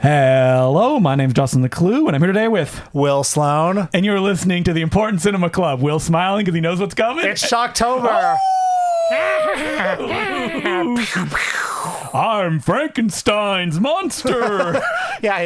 Hello, my name's Justin the Clue, and I'm here today with Will Sloan. And you're listening to the Important Cinema Club. Will smiling because he knows what's coming. It's Shocktober. I'm Frankenstein's monster. Yeah,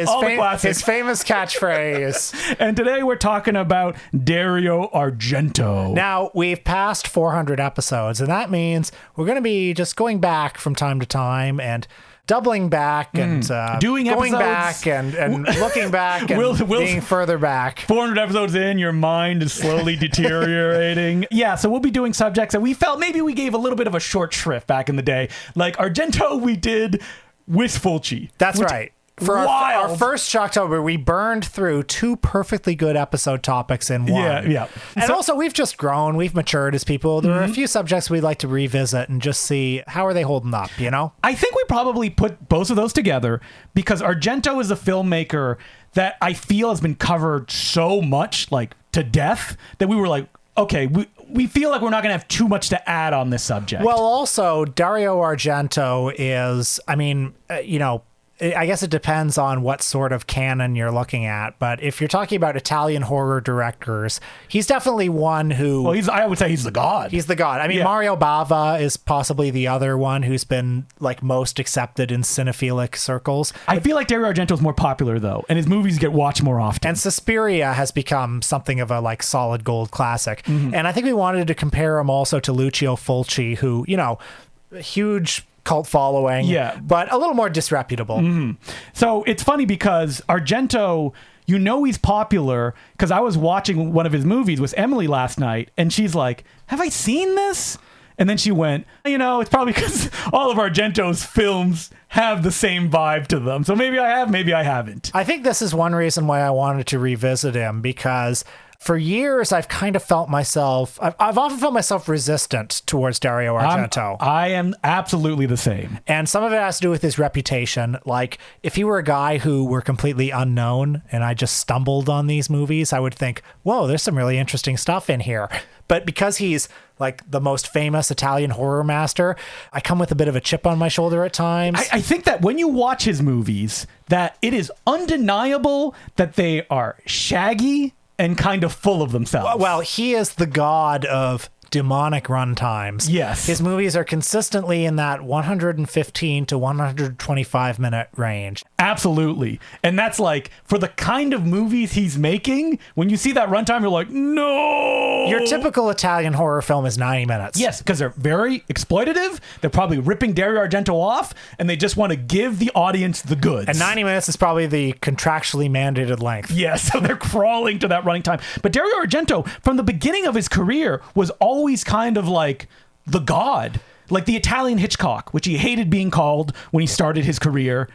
his famous catchphrase. And today we're talking about Dario Argento. Now, we've passed 400 episodes, and that means we're going to be just going back from time to time and doubling back and doing going episodes. back and looking back and being further back. 400 episodes in, your mind is slowly deteriorating. Yeah, so we'll be doing subjects that we felt maybe we gave a little bit of a short shrift back in the day. Like Argento, we did with Fulci. That's right. For our first Shocktober, we burned through 2 perfectly good episode topics in one. Yeah. And also, we've just grown. We've matured as people. There are a few subjects we'd like to revisit and just see how are they holding up, you know? I think we probably put both of those together because Argento is a filmmaker that I feel has been covered so much, like to death, that we were like, okay, we feel like we're not going to have too much to add on this subject. Well, also, Dario Argento is, I guess it depends on what sort of canon you're looking at, but if you're talking about Italian horror directors, he's definitely one who... Well, I would say he's the god. He's the god. I mean, yeah. Mario Bava is possibly the other one who's been like most accepted in cinephilic circles. I feel like Dario Argento is more popular though, and his movies get watched more often. And Suspiria has become something of a like solid gold classic. Mm-hmm. And I think we wanted to compare him also to Lucio Fulci, who, huge cult following, but a little more disreputable. Mm-hmm. So it's funny because Argento, he's popular because I was watching one of his movies with Emily last night and she's like, have I seen this? And then she went, it's probably because all of Argento's films have the same vibe to them. So maybe I have, maybe I haven't. I think this is one reason why I wanted to revisit him, because for years, I've kind of felt myself... I've often felt myself resistant towards Dario Argento. I am absolutely the same. And some of it has to do with his reputation. Like, if he were a guy who were completely unknown and I just stumbled on these movies, I would think, whoa, there's some really interesting stuff in here. But because he's like the most famous Italian horror master, I come with a bit of a chip on my shoulder at times. I think that when you watch his movies, that it is undeniable that they are shaggy and kind of full of themselves. Well, he is the god of demonic runtimes. Yes. His movies are consistently in that 115 to 125 minute range. Absolutely. And that's like, for the kind of movies he's making, when you see that runtime, you're like, no! Your typical Italian horror film is 90 minutes. Yes, because they're very exploitative. They're probably ripping Dario Argento off, and they just want to give the audience the goods. And 90 minutes is probably the contractually mandated length. Yeah, so they're crawling to that running time. But Dario Argento, from the beginning of his career, was always kind of like the god. Like the Italian Hitchcock, which he hated being called when he started his career.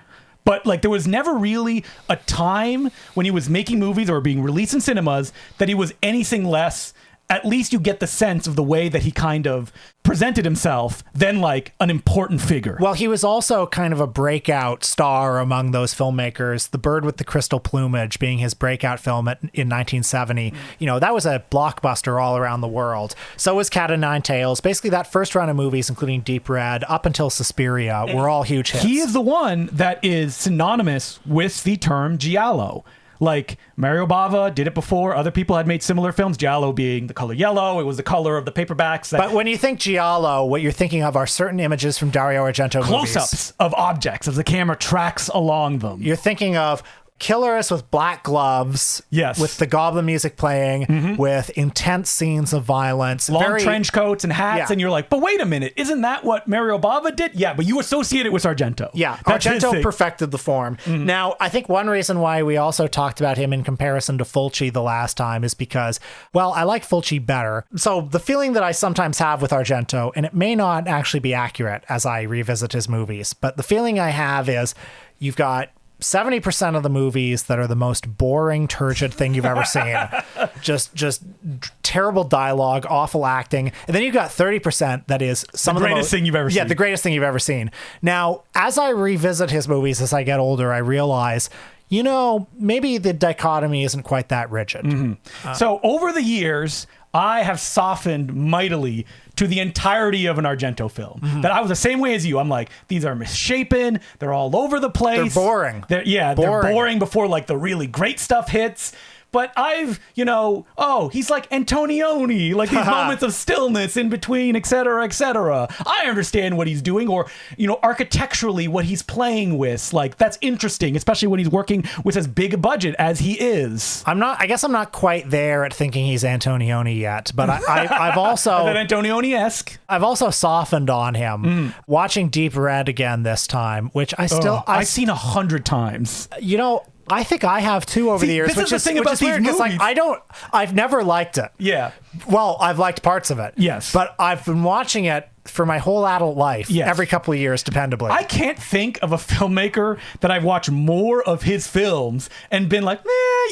But like there was never really a time when he was making movies or being released in cinemas that he was anything less. At least you get the sense of the way that he kind of presented himself than like an important figure. Well, he was also kind of a breakout star among those filmmakers. The Bird with the Crystal Plumage being his breakout film in 1970. That was a blockbuster all around the world. So was Cat o' Nine Tails. Basically, that first round of movies, including Deep Red, up until Suspiria, were all huge hits. He is the one that is synonymous with the term giallo. Like Mario Bava did it before. Other people had made similar films. Giallo being the color yellow. It was the color of the paperbacks. But when you think giallo, what you're thinking of are certain images from Dario Argento movies. Close-ups of objects as the camera tracks along them. You're thinking of killers with black gloves, yes, with the goblin music playing, with intense scenes of violence, long trench coats and hats, and you're like, but wait a minute, isn't that what Mario Bava did? Yeah, but you associate it with Argento. Yeah, Argento perfected the form. Mm-hmm. Now, I think one reason why we also talked about him in comparison to Fulci the last time is because, well, I like Fulci better. So the feeling that I sometimes have with Argento, and it may not actually be accurate as I revisit his movies, but the feeling I have is you've got 70% of the movies that are the most boring, turgid thing you've ever seen. just terrible dialogue, awful acting. And then you've got 30% that is some of the greatest thing you've ever seen. Yeah, the greatest thing you've ever seen. Now, as I revisit his movies as I get older, I realize, maybe the dichotomy isn't quite that rigid. Mm-hmm. So over the years, I have softened mightily to the entirety of an Argento film. That I was the same way as you. I'm like, these are misshapen. They're all over the place. They're boring. They're boring before like the really great stuff hits. But I've, he's like Antonioni, like these moments of stillness in between, et cetera, et cetera. I understand what he's doing, or, architecturally what he's playing with. Like, that's interesting, especially when he's working with as big a budget as he is. I guess I'm not quite there at thinking he's Antonioni yet, but I've also... Is that Antonioni-esque? I've also softened on him watching Deep Red again this time, which I've seen 100 times. I think I have too over the years. This is the thing about these movies. Like, I've never liked it. Yeah. Well, I've liked parts of it. Yes. But I've been watching it for my whole adult life, every couple of years, dependably. I can't think of a filmmaker that I've watched more of his films and been like,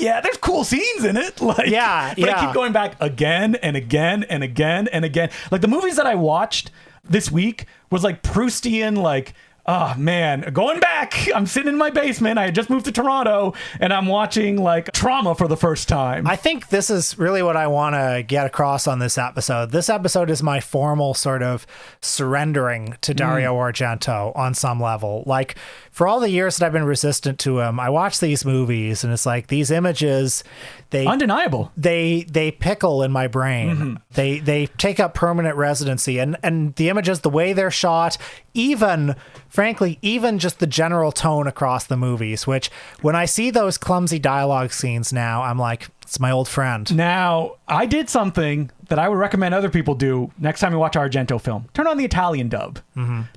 there's cool scenes in it. Like, but I keep going back again and again and again and again. Like, the movies that I watched this week was like Proustian, like, oh man, going back. I'm sitting in my basement. I had just moved to Toronto and I'm watching like Trauma for the first time. I think this is really what I want to get across on this episode. This episode is my formal sort of surrendering to Dario Argento on some level. Like, for all the years that I've been resistant to him, I watch these movies and it's like these images, undeniable. They pickle in my brain. They take up permanent residency, and the images, the way they're shot, even just the general tone across the movies, which when I see those clumsy dialogue scenes now, I'm like, it's my old friend. Now, I did something that I would recommend other people do next time you watch an Argento film. Turn on the Italian dub.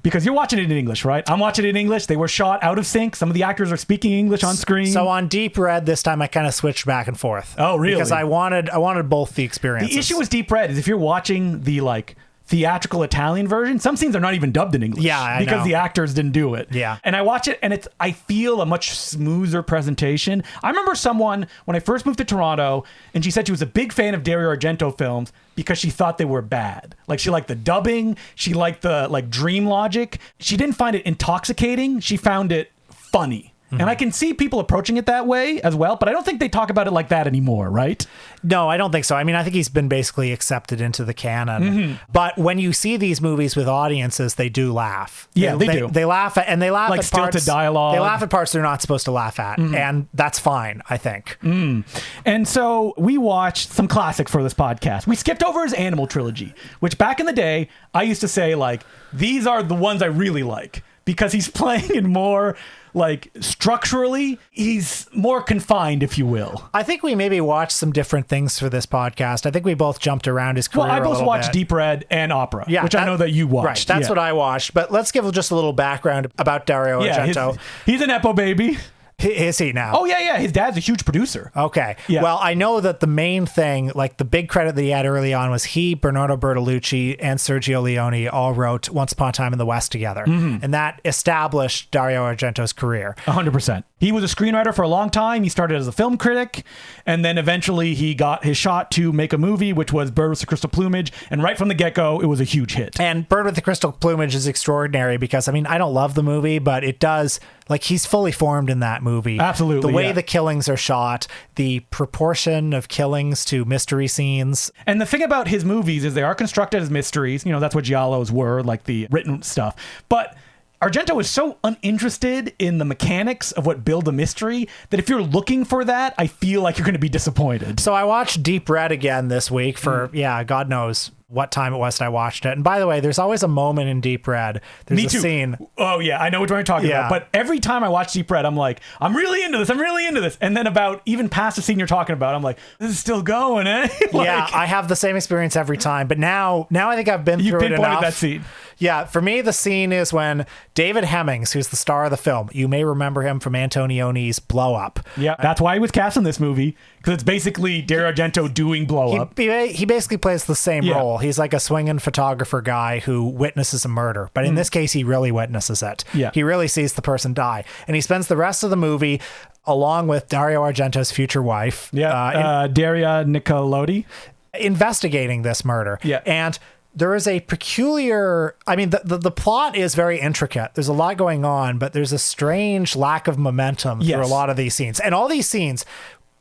Because you're watching it in English, right? I'm watching it in English. They were shot out of sync. Some of the actors are speaking English on screen. So on Deep Red this time, I kind of switched back and forth. Oh, really? Because I wanted both the experiences. The issue with Deep Red is if you're watching the like theatrical Italian version, some scenes are not even dubbed in English. Because the actors didn't do it. Yeah. And I watch it and I feel a much smoother presentation. I remember someone when I first moved to Toronto and she said she was a big fan of Dario Argento films because she thought they were bad. Like, she liked the dubbing, she liked the like dream logic. She didn't find it intoxicating, she found it funny. And I can see people approaching it that way as well, but I don't think they talk about it like that anymore, right? No, I don't think so. I mean, I think he's been basically accepted into the canon. But when you see these movies with audiences, they do laugh. Yeah, they do. They laugh at, and they laugh like at parts. Stilted dialogue. They laugh at parts they're not supposed to laugh at, and that's fine, I think. And so we watched some classics for this podcast. We skipped over his Animal trilogy, which back in the day, I used to say, like, these are the ones I really like, because he's playing in more... like, structurally, he's more confined, if you will. I think we maybe watched some different things for this podcast. I think we both jumped around his career. Well, I both watched bit. Deep Red and Opera, which I know that you watched. Right, that's what I watched. But let's give just a little background about Dario Argento. He's an Epo baby. Is he now? Oh, yeah. His dad's a huge producer. Okay. Yeah. Well, I know that the main thing, like the big credit that he had early on, was he, Bernardo Bertolucci, and Sergio Leone all wrote Once Upon a Time in the West together. And that established Dario Argento's career. 100%. He was a screenwriter for a long time. He started as a film critic, and then eventually he got his shot to make a movie, which was Bird with the Crystal Plumage. And right from the get-go, it was a huge hit. And Bird with the Crystal Plumage is extraordinary because, I mean, I don't love the movie, but it does... Like, he's fully formed in that movie. Absolutely. The way the killings are shot, the proportion of killings to mystery scenes. And the thing about his movies is they are constructed as mysteries. You know, that's what giallos were, like the written stuff. But Argento is so uninterested in the mechanics of what build a mystery that if you're looking for that, I feel like you're going to be disappointed. So I watched Deep Red again this week for, God knows what time it was that I watched it. And by the way, there's always a moment in Deep Red. There's Me too. A scene. Oh, yeah. I know what you're talking about. But every time I watch Deep Red, I'm like, I'm really into this. And then about even past the scene you're talking about, I'm like, this is still going, eh? Yeah, I have the same experience every time. But now I think I've been through it enough. You pinpointed that scene. Yeah, for me, the scene is when David Hemmings, who's the star of the film, you may remember him from Antonioni's Blow Up. Yeah, that's why he was cast in this movie, because it's basically Dario Argento doing Blow Up. He basically plays the same role. He's like a swinging photographer guy who witnesses a murder. But in this case, he really witnesses it. Yeah. He really sees the person die. And he spends the rest of the movie along with Dario Argento's future wife. Daria Nicolodi. Investigating this murder. Yeah. And there is a peculiar, I mean, the plot is very intricate. There's a lot going on, but there's a strange lack of momentum through a lot of these scenes. And all these scenes,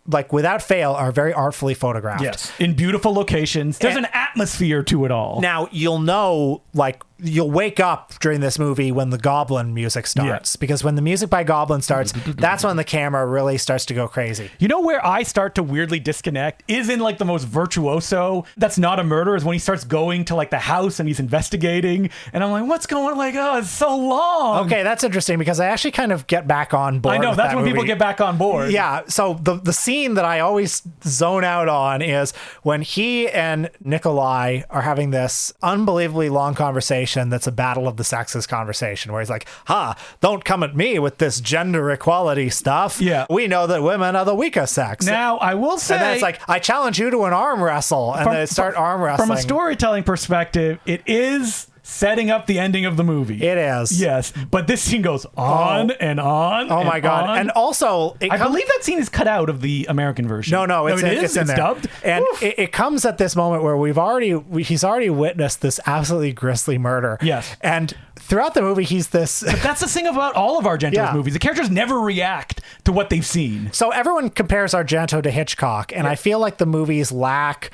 like without fail, are very artfully photographed. Yes, in beautiful locations. There's an atmosphere to it all. Now, you'll know, like, you'll wake up during this movie when the Goblin music starts. Because when the music by Goblin starts, that's when the camera really starts to go crazy. You know where I start to weirdly disconnect is in like the most virtuoso, that's not a murder, is when he starts going to like the house and he's investigating. And I'm like, what's going on? Like, oh, it's so long. Okay, that's interesting because I actually kind of get back on board. I know, with that's that when movie. people get back on board. Yeah, so the scene that I always zone out on is when he and Nikolai are having this unbelievably long conversation that's a battle of the sexes conversation where he's like, don't come at me with this gender equality stuff. Yeah. We know that women are the weaker sex. Now, I will say... And then it's like, I challenge you to an arm wrestle. And then they start arm wrestling. From a storytelling perspective, it is setting up the ending of the movie. It is. Yes. But this scene goes on and on. Oh my God. On. And also... I believe that scene is cut out of the American version. No, it's in there. Dubbed. And it comes at this moment where he's already witnessed this absolutely grisly murder. Yes. And throughout the movie, he's this... But that's the thing about all of Argento's Yeah. movies. The characters never react to what they've seen. So everyone compares Argento to Hitchcock, and I feel like the movies lack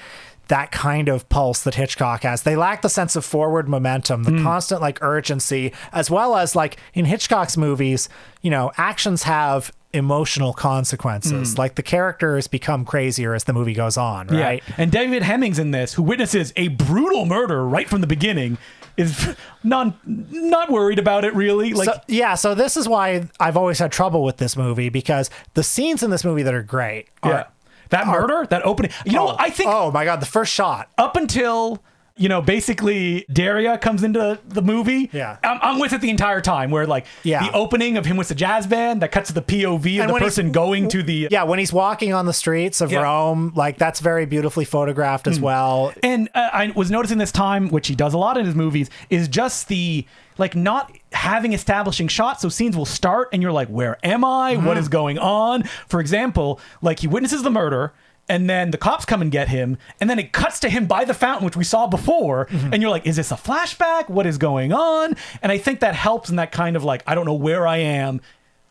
that kind of pulse that Hitchcock has. They lack the sense of forward momentum, the constant like urgency, as well as like in Hitchcock's movies, you know, actions have emotional consequences. Like the characters become crazier as the movie goes on, right? Yeah. And David Hemmings in this, who witnesses a brutal murder right from the beginning, is not worried about it really. Like, so this is why I've always had trouble with this movie, because the scenes in this movie that are great are that murder, that opening. You know, I think. Oh my God, the first shot. Up until, you know, basically Dario comes into the movie. Yeah. I'm with it the entire time, where like the opening of him with the jazz band that cuts to the POV of the person going to the. Yeah, when he's walking on the streets of Rome, like that's very beautifully photographed as well. And I was noticing this time, which he does a lot in his movies, is just the like not having establishing shots. So scenes will start and you're like, where am I? What is going on? For example, like he witnesses the murder, and then the cops come and get him, and then it cuts to him by the fountain, which we saw before, and you're like, is this a flashback? What is going on? And I think that helps in that kind of like, I don't know where I am,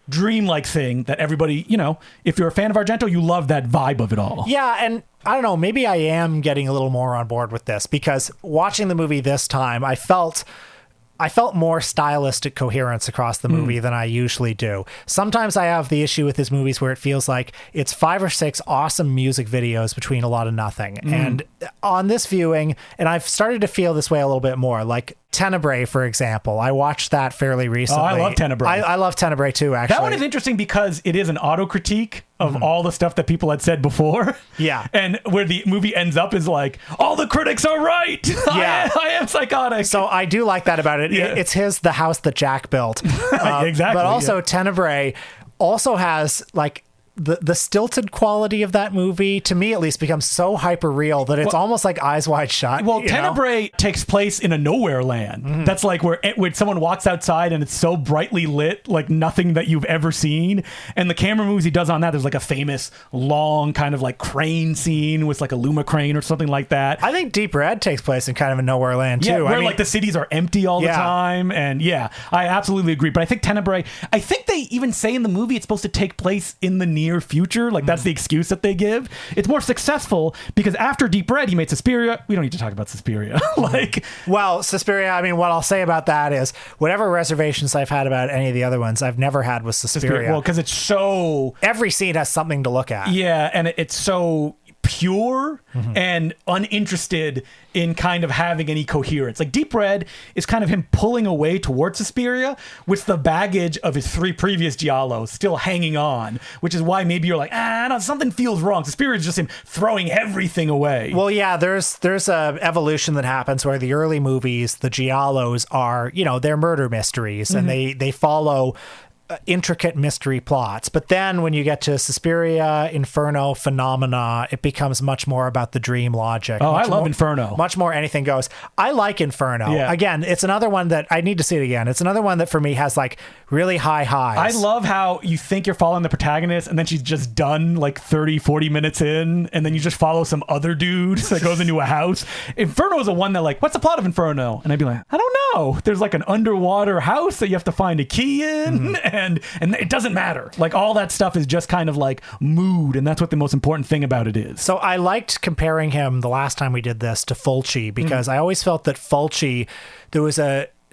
dreamlike thing that everybody, you know, if you're a fan of Argento, you love that vibe of it all. Yeah, and I don't know, maybe I am getting a little more on board with this, because watching the movie this time, I felt more stylistic coherence across the movie than I usually do. Sometimes I have the issue with his movies where it feels like it's 5 or 6 awesome music videos between a lot of nothing. And on this viewing, and I've started to feel this way a little bit more, like Tenebrae, for example. I watched that fairly recently. Oh, I love Tenebrae. I love Tenebrae too, actually. That one is interesting because it is an auto-critique of all the stuff that people had said before. Yeah. And where the movie ends up is like, all the critics are right. Yeah. I am psychotic. So I do like that about it. Yeah. It's The House That Jack Built. Exactly. But also Tenebrae also has like the stilted quality of that movie, to me at least, becomes so hyper real that it's almost like Eyes Wide Shut. Well, Tenebrae takes place in a nowhere land. That's like where someone walks outside and it's so brightly lit, like nothing that you've ever seen. And the camera moves he does on that, there's like a famous long kind of like crane scene with like a Luma crane or something like that. I think Deep Red takes place in kind of a nowhere land too. Yeah, where like the cities are empty all the time. And I absolutely agree. But I think Tenebrae, I think they even say in the movie it's supposed to take place in the near future. Like that's the excuse that they give. It's more successful because after Deep Red he made Suspiria. We don't need to talk about Suspiria. Well, Suspiria, I mean, what I'll say about that is whatever reservations I've had about any of the other ones, I've never had with Suspiria. Well, because it's so... Every scene has something to look at. Yeah, and it's so pure and uninterested in kind of having any coherence. Like Deep Red is kind of him pulling away towards Suspiria with the baggage of his 3 previous giallos still hanging on, which is why maybe you're like, no, something feels wrong. Suspiria is just him throwing everything away. Well, yeah, there's a evolution that happens where the early movies, the giallos are, you know, they're murder mysteries and they follow intricate mystery plots. But then when you get to Suspiria, Inferno, Phenomena, it becomes much more about the dream logic. Oh, I love Inferno. Much more anything goes. I like Inferno. Yeah. Again, it's another one that I need to see it again. It's another one that for me has like really high highs. I love how you think you're following the protagonist and then she's just done like 30, 40 minutes in, and then you just follow some other dude that goes into a house. Inferno is a one that like, what's the plot of Inferno? And I'd be like, I don't no, there's like an underwater house that you have to find a key in, and it doesn't matter. Like all that stuff is just kind of like mood, and that's what the most important thing about it is. So I liked comparing him the last time we did this to Fulci, because I always felt that Fulci, there was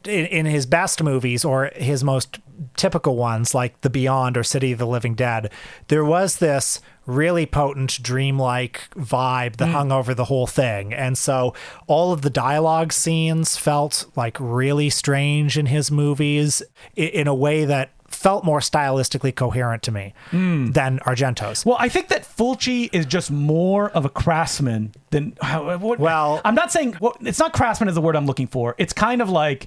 in his best movies or his most typical ones like The Beyond or City of the Living Dead, there was this really potent dreamlike vibe that hung over the whole thing. And so all of the dialogue scenes felt like really strange in his movies in a way that felt more stylistically coherent to me than Argento's. Well, I think that Fulci is just more of a craftsman than... Well, I'm not saying... Well, it's not craftsman is the word I'm looking for. It's kind of like...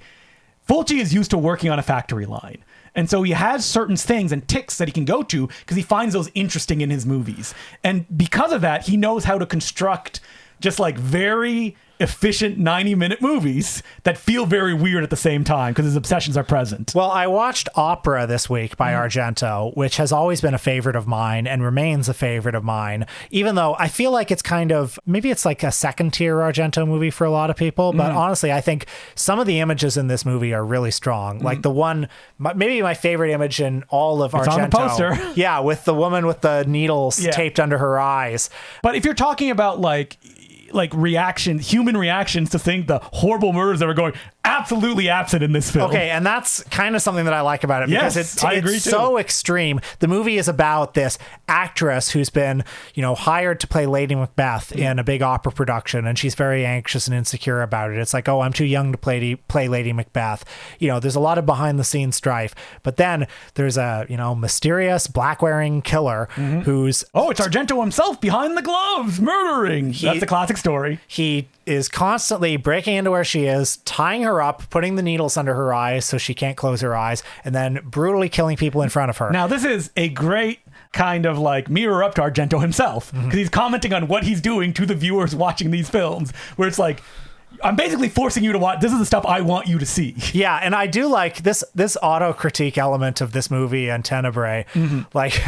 Fulci is used to working on a factory line. And so he has certain things and ticks that he can go to because he finds those interesting in his movies. And because of that, he knows how to construct just like very efficient 90-minute movies that feel very weird at the same time because his obsessions are present. Well, I watched Opera this week by Argento, which has always been a favorite of mine and remains a favorite of mine, even though I feel like it's kind of, maybe it's like a second-tier Argento movie for a lot of people, but honestly, I think some of the images in this movie are really strong. Like the one, maybe my favorite image in all of Argento. On the poster. Yeah, with the woman with the needles taped under her eyes. But if you're talking about like human reactions to the horrible murders that are going absolutely absent in this film. Okay, and that's kind of something that I like about it because I agree it's too. so extreme. The movie is about this actress who's been, hired to play Lady Macbeth in a big opera production, and she's very anxious and insecure about it. It's like, oh, I'm too young to play Lady Macbeth. There's a lot of behind the scenes strife. But then there's a, mysterious black-wearing killer who's... Oh, it's Argento himself behind the gloves, murdering. That's a classic story. He is constantly breaking into where she is, tying her up, putting the needles under her eyes so she can't close her eyes, and then brutally killing people in front of her. Now, this is a great kind of like mirror up to Argento himself, because he's commenting on what he's doing to the viewers watching these films, where it's like, I'm basically forcing you to watch. This is the stuff I want you to see. Yeah, and I do like this auto critique element of this movie and Tenebrae. Like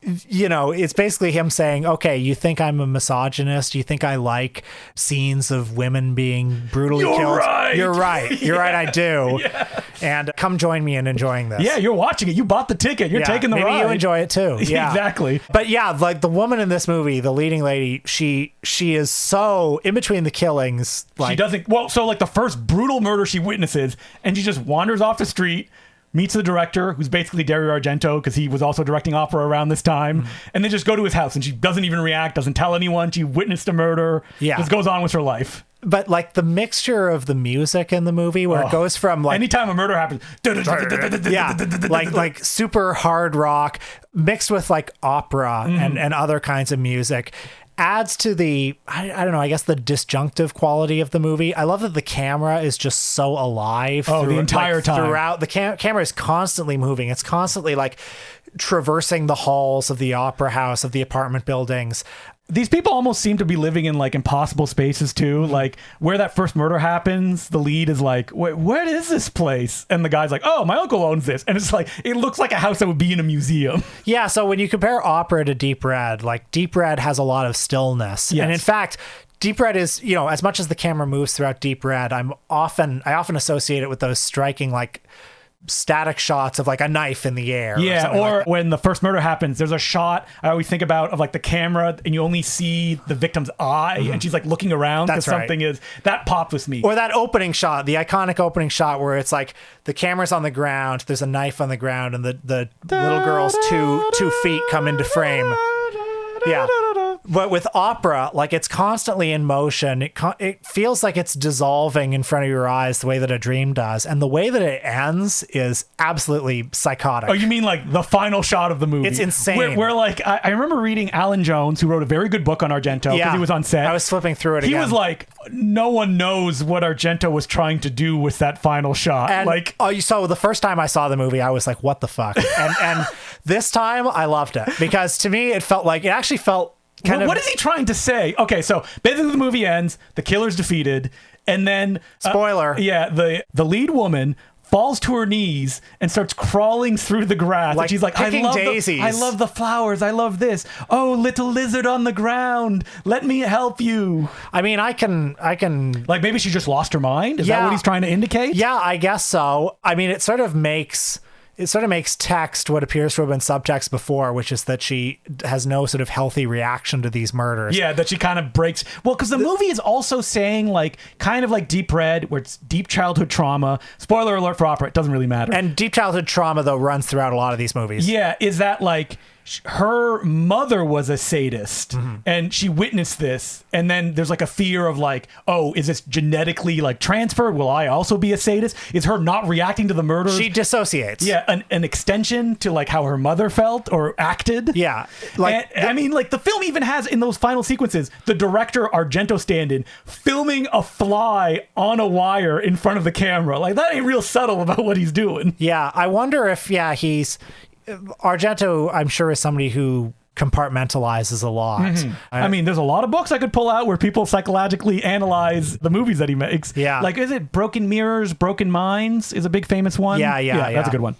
it's basically him saying, okay, you think I'm a misogynist? You think I like scenes of women being brutally killed? Right. You're right. You're right. I do. Yeah. And come join me in enjoying this. Yeah, you're watching it. You bought the ticket. You're taking the ride. Maybe you enjoy it too. Yeah. Exactly. But yeah, like the woman in this movie, the leading lady, she is so in between the killings. Like, she doesn't. Well, so like the first brutal murder she witnesses, and she just wanders off the street, meets the director, who's basically Dario Argento, because he was also directing opera around this time, and they just go to his house, and she doesn't even react, doesn't tell anyone. She witnessed a murder. Just goes on with her life. But like the mixture of the music in the movie, where it goes from like anytime a murder happens, like super hard rock mixed with like opera and other kinds of music, adds to the I don't know, I guess the disjunctive quality of the movie. I love that the camera is just so alive the entire time. Throughout the camera is constantly moving. It's constantly like traversing the halls of the opera house, of the apartment buildings. These people almost seem to be living in like impossible spaces too. Like where that first murder happens, the lead is like, where is this place? And the guy's like, oh, my uncle owns this. And it's like, it looks like a house that would be in a museum. Yeah. So when you compare opera to Deep Red, like Deep Red has a lot of stillness. Yes. And in fact, Deep Red is, as much as the camera moves throughout Deep Red, I often associate it with those striking like static shots of like a knife in the air. Yeah, or like when the first murder happens, there's a shot I always think about of like the camera and you only see the victim's eye and she's like looking around because something is that popped with me. Or that opening shot, the iconic opening shot where it's like the camera's on the ground, there's a knife on the ground, and the little girl's two feet come into frame. Yeah. But with opera, like it's constantly in motion. It feels like it's dissolving in front of your eyes the way that a dream does. And the way that it ends is absolutely psychotic. Oh, you mean like the final shot of the movie? It's insane. Where like, I remember reading Alan Jones, who wrote a very good book on Argento because he was on set. I was flipping through it again. He was like, no one knows what Argento was trying to do with that final shot. And, so the first time I saw the movie, I was like, what the fuck? And this time I loved it because to me, it actually felt what is he trying to say? Okay, so basically the movie ends, the killer's defeated, and then spoiler. The lead woman falls to her knees and starts crawling through the grass. Like and she's like, picking daisies. I love the flowers. I love this. Oh, little lizard on the ground. Let me help you. I mean, I can. Like maybe she just lost her mind. Is that what he's trying to indicate? Yeah, I guess so. I mean, it sort of makes text what appears to have been subtext before, which is that she has no sort of healthy reaction to these murders. Yeah, that she kind of breaks. Well, because the movie is also saying like kind of like Deep Red, where it's deep childhood trauma. Spoiler alert for opera, it doesn't really matter. And deep childhood trauma, though, runs throughout a lot of these movies. Yeah, is that like her mother was a sadist and she witnessed this, and then there's like a fear of like, oh, is this genetically like transferred? Will I also be a sadist? Is her not reacting to the murders? She dissociates. Yeah, an extension to like how her mother felt or acted. Yeah, I mean, like the film even has in those final sequences the director Argento stand-in filming a fly on a wire in front of the camera. Like that ain't real subtle about what he's doing. Yeah, I wonder if he's Argento, I'm sure, is somebody who compartmentalizes a lot. I mean, there's a lot of books I could pull out where people psychologically analyze the movies that he makes. Yeah. Like, is it Broken Mirrors, Broken Minds is a big famous one? Yeah. That's a good one.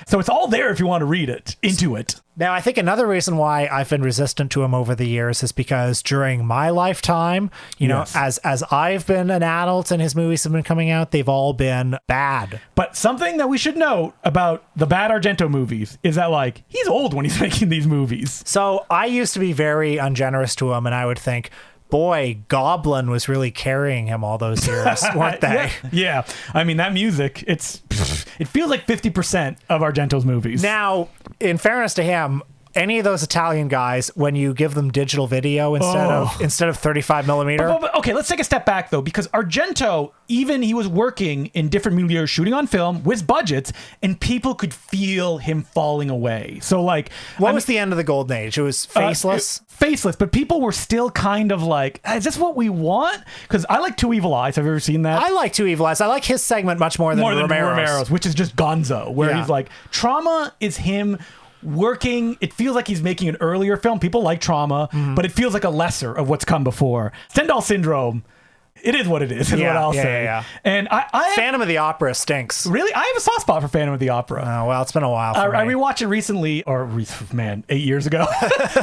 So it's all there if you want to read it, into it. Now, I think another reason why I've been resistant to him over the years is because during my lifetime, you know, as I've been an adult and his movies have been coming out, they've all been bad. But something that we should note about the bad Argento movies is that, like, he's old when he's making these movies. So I used to be very ungenerous to him, and I would think, boy, Goblin was really carrying him all those years, weren't they? Yeah. I mean, that music, it feels like 50% of Argento's movies. Now, in fairness to him, any of those Italian guys, when you give them digital video instead of 35 millimeter. But, okay, let's take a step back though, because Argento, even he was working in different milieux, shooting on film with budgets, and people could feel him falling away. So like, what was the end of the golden age? It was faceless. Faceless, but people were still kind of like, is this what we want? Because I like Two Evil Eyes. Have you ever seen that? I like Two Evil Eyes. I like his segment much more than Romero's, which is just gonzo, where he's like, Trauma is him working. It feels like he's making an earlier film. People like Trauma, but it feels like a lesser of what's come before. Stendhal Syndrome, it is what it is what I'll say. Yeah. And I Phantom of the Opera stinks. Really? I have a soft spot for Phantom of the Opera. Oh, well, it's been a while for me. I rewatched it recently, 8 years ago.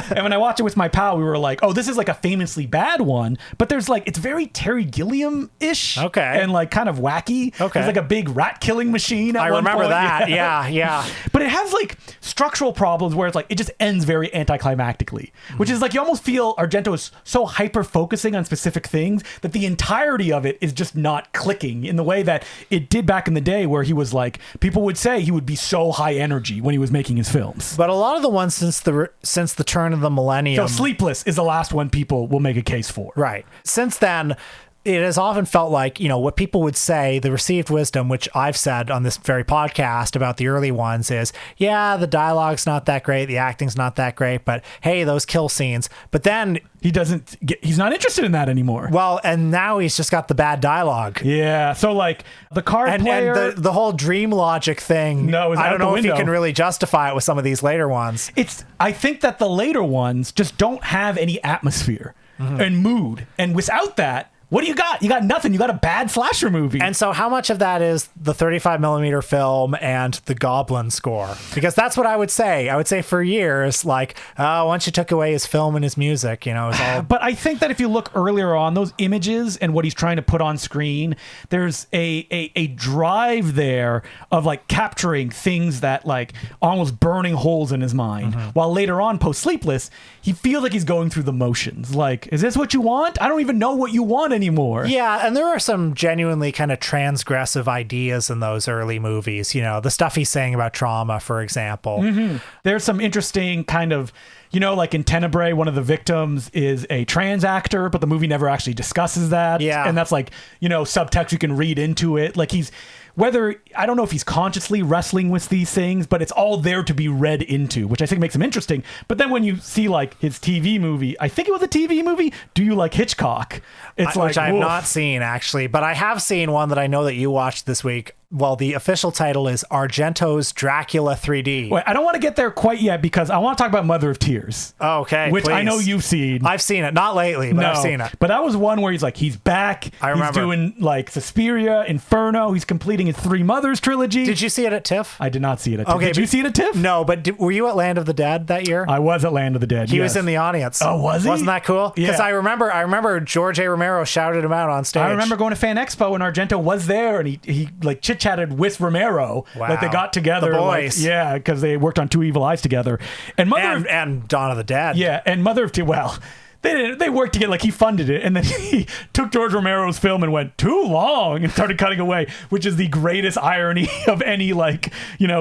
And when I watched it with my pal, we were like, oh, this is like a famously bad one. But there's like, it's very Terry Gilliam-ish. Okay. And like kind of wacky. Okay. There's like a big rat killing machine at I one remember point. that. Yeah. But it has like structural problems where it's like, it just ends very anticlimactically, which is like, you almost feel Argento is so hyper focusing on specific things that the entirety of it is just not clicking in the way that it did back in the day, where he was like, people would say he would be so high energy when he was making his films. But a lot of the ones since the turn of the millennium. So Sleepless is the last one people will make a case for. Right. Since then, it has often felt like, you know, what people would say, the received wisdom, which I've said on this very podcast about the early ones, is, yeah, the dialogue's not that great, the acting's not that great, but hey, those kill scenes. But then he's not interested in that anymore. Well, and now he's just got the bad dialogue. Yeah. So like the card player, and the whole dream logic thing. No, I don't know if you can really justify it with some of these later ones. I think that the later ones just don't have any atmosphere and mood, and without that, what do you got? You got nothing. You got a bad slasher movie. And so how much of that is the 35 millimeter film and the Goblin score? Because that's what I would say. I would say for years, like, once you took away his film and his music, you know, it's all... But I think that if you look earlier on, those images and what he's trying to put on screen, there's a drive there of like capturing things that like almost burning holes in his mind. While later on, post Sleepless, he feels like he's going through the motions. Like, is this what you want? I don't even know what you want anymore. Yeah, and there are some genuinely kind of transgressive ideas in those early movies. You know, the stuff he's saying about trauma, for example. There's some interesting kind of, you know, like in Tenebrae, one of the victims is a trans actor, but the movie never actually discusses that. Yeah. And that's like, you know, subtext you can read into it. Like I don't know if he's consciously wrestling with these things, but it's all there to be read into, which I think makes him interesting. But then when you see like his TV movie, I think it was a TV movie, Do You Like Hitchcock? It's which I have not seen, actually, but I have seen one that I know that you watched this week, Well, the official title is Argento's Dracula 3D. Wait, I don't want to get there quite yet because I want to talk about Mother of Tears. Okay, which I please. know you've seen. I've seen it. Not lately, but I've seen it. But that was one where he's back. I remember. He's doing like Suspiria, Inferno. He's completing his Three Mothers trilogy. Did you see it at TIFF? I did not see it at TIFF. Okay, Did you see it at TIFF? No, but were you at Land of the Dead that year? I was at Land of the Dead. He was in the audience. Oh, was he? Wasn't that cool? Because Yeah. I remember George A. Romero shouted him out on stage. I remember going to Fan Expo and Argento was there and he like chit-chatted with Romero. Wow. Like they got together. The boys. Yeah, because they worked on Two Evil Eyes together. And and Dawn of the Dead. Yeah, and Mother of Tears, well, they worked together, like he funded it, and then he took George Romero's film and went too long and started cutting away, which is the greatest irony of any, like,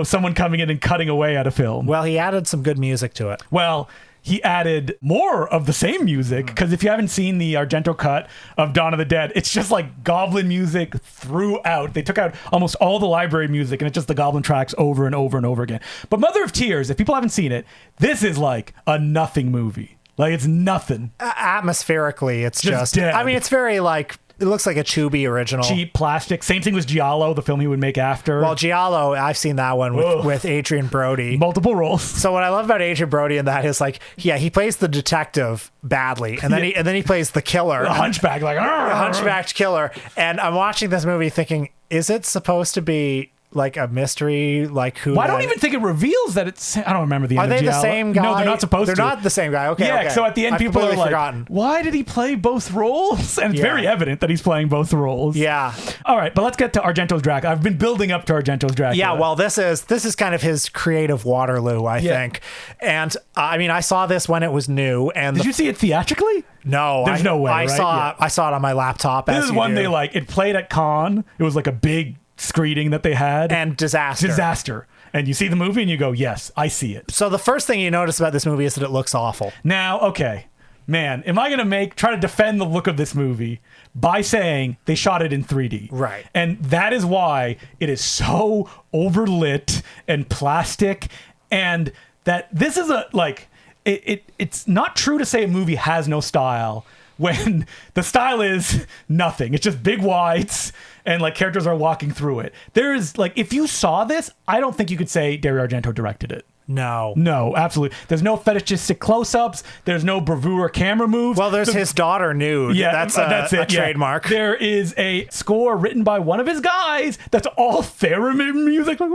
someone coming in and cutting away at a film. Well, he added some good music to it. Well, he added more of the same music, because if you haven't seen the Argento cut of Dawn of the Dead, it's just like Goblin music throughout. They took out almost all the library music, and it's just the Goblin tracks over and over and over again. But Mother of Tears, if people haven't seen it, this is like a nothing movie. Like, it's nothing. Atmospherically, it's just dead. I mean, it's very like, it looks like a Chubby original. Cheap plastic. Same thing with Giallo, the film he would make after. Well, Giallo, I've seen that one with Adrian Brody. Multiple roles. So what I love about Adrian Brody in that is like, yeah, he plays the detective badly, and then he plays the killer, A hunchback, like a hunchbacked killer. And I'm watching this movie thinking, is it supposed to be like a mystery? Like who? Well, I don't even think it reveals that it's. I don't remember the end Are of they the Giallo. same guy? No, they're not supposed to. They're not the same guy. Okay. Yeah. Okay. So at the end, I've people are completely like, forgotten. "Why did he play both roles?" And it's Yeah. very evident that he's playing both roles. Yeah. All right, but let's get to Argento's Dracula. I've been building up to Argento's Dracula. Yeah, well, this is kind of his creative Waterloo, I think. And I mean, I saw this when it was new. And Did you see it theatrically? No, There's no way. I right? saw it on my laptop. This is one they like. It played at Cannes. It was like a big screening that they had. And disaster. And you see the movie and you go, yes, I see it. So the first thing you notice about this movie is that it looks awful. Now, okay, man, am I going to try to defend the look of this movie by saying they shot it in 3D? Right. And that is why it is so overlit and plastic, and that this is it's not true to say a movie has no style when the style is nothing. It's just big whites and like characters are walking through it. There is like, if you saw this, I don't think you could say Dario Argento directed it. No, absolutely. There's no fetishistic close-ups. There's no bravura camera moves. Well, there's his daughter nude. Yeah, that's it. a trademark. There is a score written by one of his guys that's all theremin music. Like,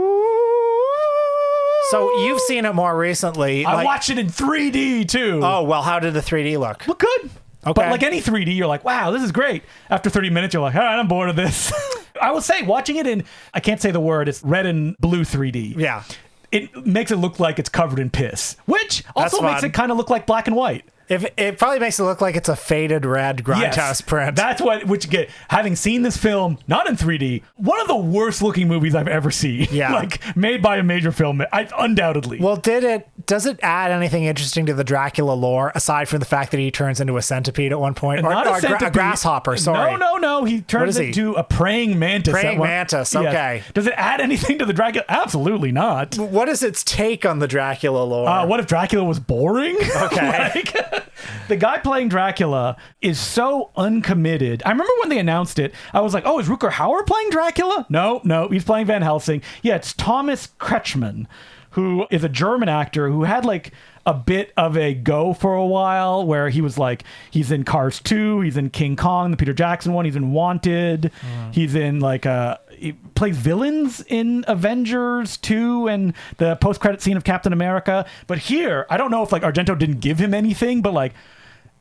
so you've seen it more recently. I watched it in 3D too. Oh, well, how did the 3D look? Look good. Okay. But like any 3D, you're like, wow, this is great. After 30 minutes, you're like, all right, I'm bored of this. I will say, watching it in, I can't say the word, it's red and blue 3D. Yeah. It makes it look like it's covered in piss, which also makes it kind of look like black and white. It probably makes it look like it's a faded red grindhouse print. That's having seen this film, not in 3D, one of the worst looking movies I've ever seen. Yeah. Like made by a major film, undoubtedly. Well, does it add anything interesting to the Dracula lore aside from the fact that he turns into a centipede at one point? Not a centipede. A grasshopper, sorry. No. He turns into a praying mantis. Praying mantis, okay. Yes. Does it add anything to the Dracula? Absolutely not. What is its take on the Dracula lore? What if Dracula was boring? Okay. The guy playing Dracula is so uncommitted. I remember when they announced it, I was like, oh, is Rutger Hauer playing Dracula? No, he's playing Van Helsing. Yeah, it's Thomas Kretschmann, who is a German actor who had like a bit of a go for a while where he was like, he's in Cars 2, he's in King Kong, the Peter Jackson one, he's in Wanted, he's in like he plays villains in Avengers 2 and the post-credit scene of Captain America. But here, I don't know if like Argento didn't give him anything, but like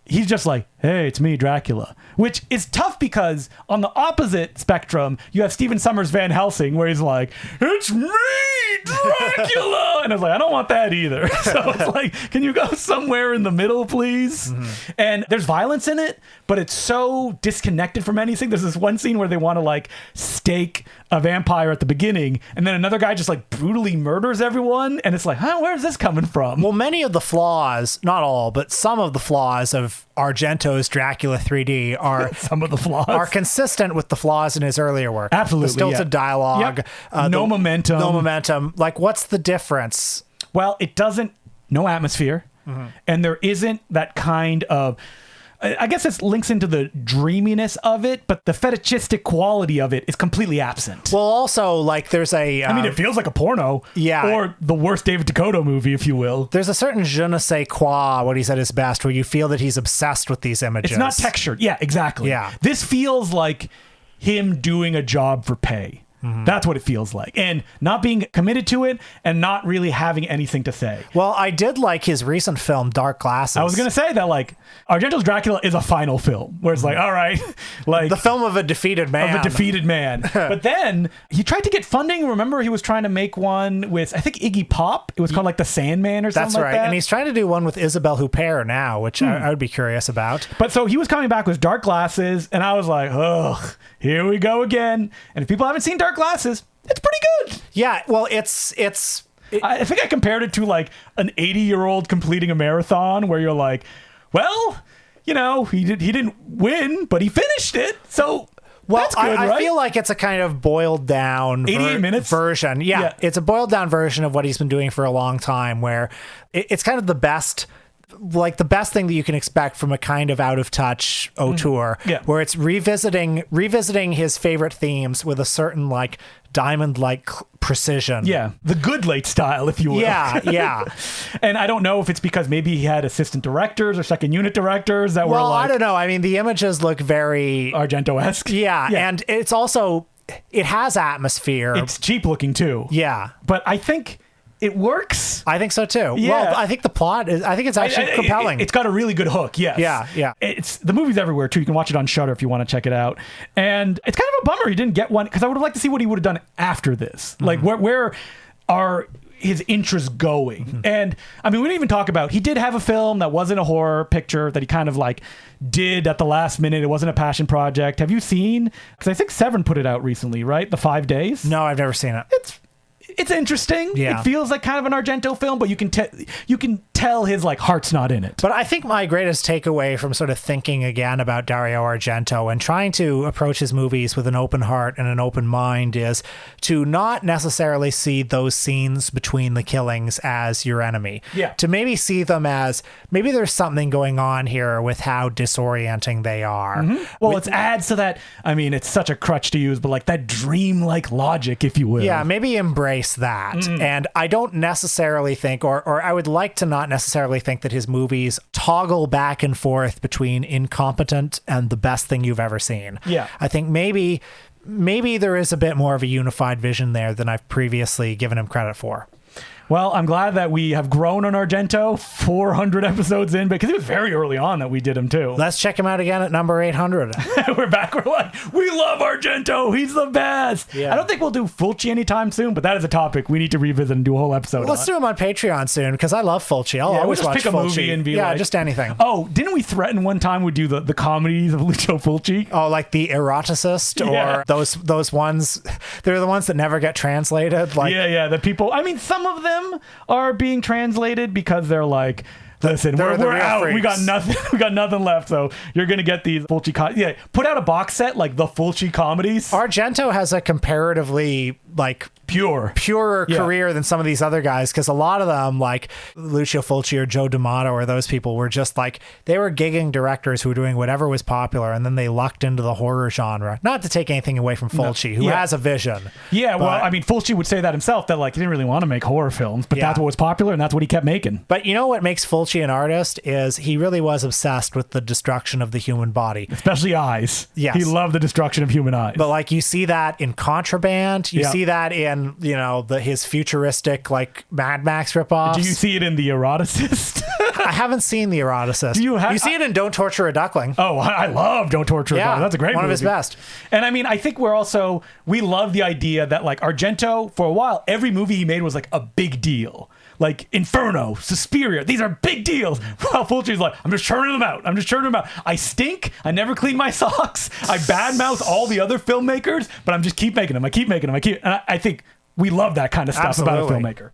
he's just like, hey, it's me, Dracula. Which is tough because on the opposite spectrum, you have Stephen Sommers' Van Helsing, where he's like, it's me, Dracula! And I was like, I don't want that either. So it's like, can you go somewhere in the middle, please? Mm-hmm. And there's violence in it, but it's so disconnected from anything. There's this one scene where they want to like stake a vampire at the beginning, and then another guy just like brutally murders everyone, and it's like, where's this coming from? Well, many of the flaws, not all, but some of the flaws of Argento's Dracula 3D are some of the flaws are consistent with the flaws in his earlier work. Absolutely, the stilted dialogue, no momentum. Like, what's the difference? Well, it doesn't. No atmosphere, and there isn't that kind of. I guess this links into the dreaminess of it, but the fetishistic quality of it is completely absent. Well, also, like, there's a... I mean, it feels like a porno. Yeah. Or the worst David Dakota movie, if you will. There's a certain je ne sais quoi when he's at his best, where you feel that he's obsessed with these images. It's not textured. Yeah, exactly. Yeah. This feels like him doing a job for pay. That's what it feels like. And not being committed to it and not really having anything to say. Well, I did like his recent film, Dark Glasses. I was going to say that, like, Argento's Dracula is a final film where it's like, all right, like... The film of a defeated man. But then he tried to get funding. Remember, he was trying to make one with, I think, Iggy Pop. It was called, like, The Sandman or something That's right. like that. And he's trying to do one with Isabelle Huppert now, which I would be curious about. But so he was coming back with Dark Glasses, and I was like, ugh, here we go again. And if people haven't seen Dark Glasses, it's pretty good. Yeah, well, I think I compared it to like an 80-year-old completing a marathon where you're like, well, you know, he didn't win, but he finished it. So that's good, I right? feel like it's a kind of boiled down 88 minutes version. Yeah, it's a boiled down version of what he's been doing for a long time, where it's kind of the best thing that you can expect from a kind of out of touch auteur, where it's revisiting his favorite themes with a certain like diamond like precision. Yeah, the good late style, if you will. Yeah. And I don't know if it's because maybe he had assistant directors or second unit directors that were like... I don't know. I mean, the images look very Argento-esque. Yeah, and it's also, it has atmosphere. It's cheap looking too. Yeah. But I think it works. I think so too. Yeah. Well, I think the plot is, I think it's actually compelling. It's got a really good hook. Yes. Yeah. The movie's everywhere too. You can watch it on Shudder if you want to check it out. And it's kind of a bummer he didn't get one, because I would have liked to see what he would have done after this. Like where are his interests going? And I mean, we didn't even talk about, he did have a film that wasn't a horror picture that he kind of like did at the last minute. It wasn't a passion project. Have you seen? Because I think Severin put it out recently, right? The 5 Days. No, I've never seen it. It's interesting. Yeah. It feels like kind of an Argento film, but you can tell his like heart's not in it. But I think my greatest takeaway from sort of thinking again about Dario Argento and trying to approach his movies with an open heart and an open mind is to not necessarily see those scenes between the killings as your enemy. Yeah. To maybe see them as, maybe there's something going on here with how disorienting they are. Well, it adds to that. I mean, it's such a crutch to use, but like that dreamlike logic, if you will. Yeah, maybe embrace that. And I don't necessarily think, or I would like to not necessarily think that his movies toggle back and forth between incompetent and the best thing you've ever seen. Yeah. I think maybe there is a bit more of a unified vision there than I've previously given him credit for. Well, I'm glad that we have grown on Argento 400 episodes in, because it was very early on that we did him too. Let's check him out again at number 800. We're back. We're like, we love Argento. He's the best. Yeah. I don't think we'll do Fulci anytime soon, but that is a topic we need to revisit and do a whole episode Let's on. do him on Patreon soon, because I love Fulci. I'll We'll always just watch pick a Fulci. movie and be like... just anything. Oh, didn't we threaten one time we'd do the comedies of Lucio Fulci? Oh, like The Eroticist, Yeah. or those ones, they're the ones that never get translated. Like, Yeah, the people... I mean, some of them are being translated because they're like... Listen, They're the we're real out. freaks. We got nothing. We got nothing left. So you're gonna get these Fulci. Put out a box set like the Fulci comedies. Argento has a comparatively like purer career than some of these other guys, because a lot of them, like Lucio Fulci or Joe D'Amato or those people, were just like, they were gigging directors who were doing whatever was popular, and then they lucked into the horror genre. Not to take anything away from Fulci, who has a vision. Yeah, well, I mean, Fulci would say that himself, that like he didn't really want to make horror films, but that's what was popular and that's what he kept making. But you know what makes Fulci an artist is he really was obsessed with the destruction of the human body. Especially eyes. Yes. He loved the destruction of human eyes. But like you see that in Contraband, you see that in, his futuristic like Mad Max ripoffs. Do you see it in The Eroticist? I haven't seen The Eroticist. You see it in Don't Torture a Duckling. Oh, I love Don't Torture a Duckling. That's a great movie. One of his best. And I mean, I think we love the idea that like Argento, for a while, every movie he made was like a big deal. Like Inferno, Suspiria, these are big deals. While Fulci's like, I'm just churning them out. I stink. I never clean my socks. I badmouth all the other filmmakers, but I'm just keep making them. And I think we love that kind of stuff about a filmmaker.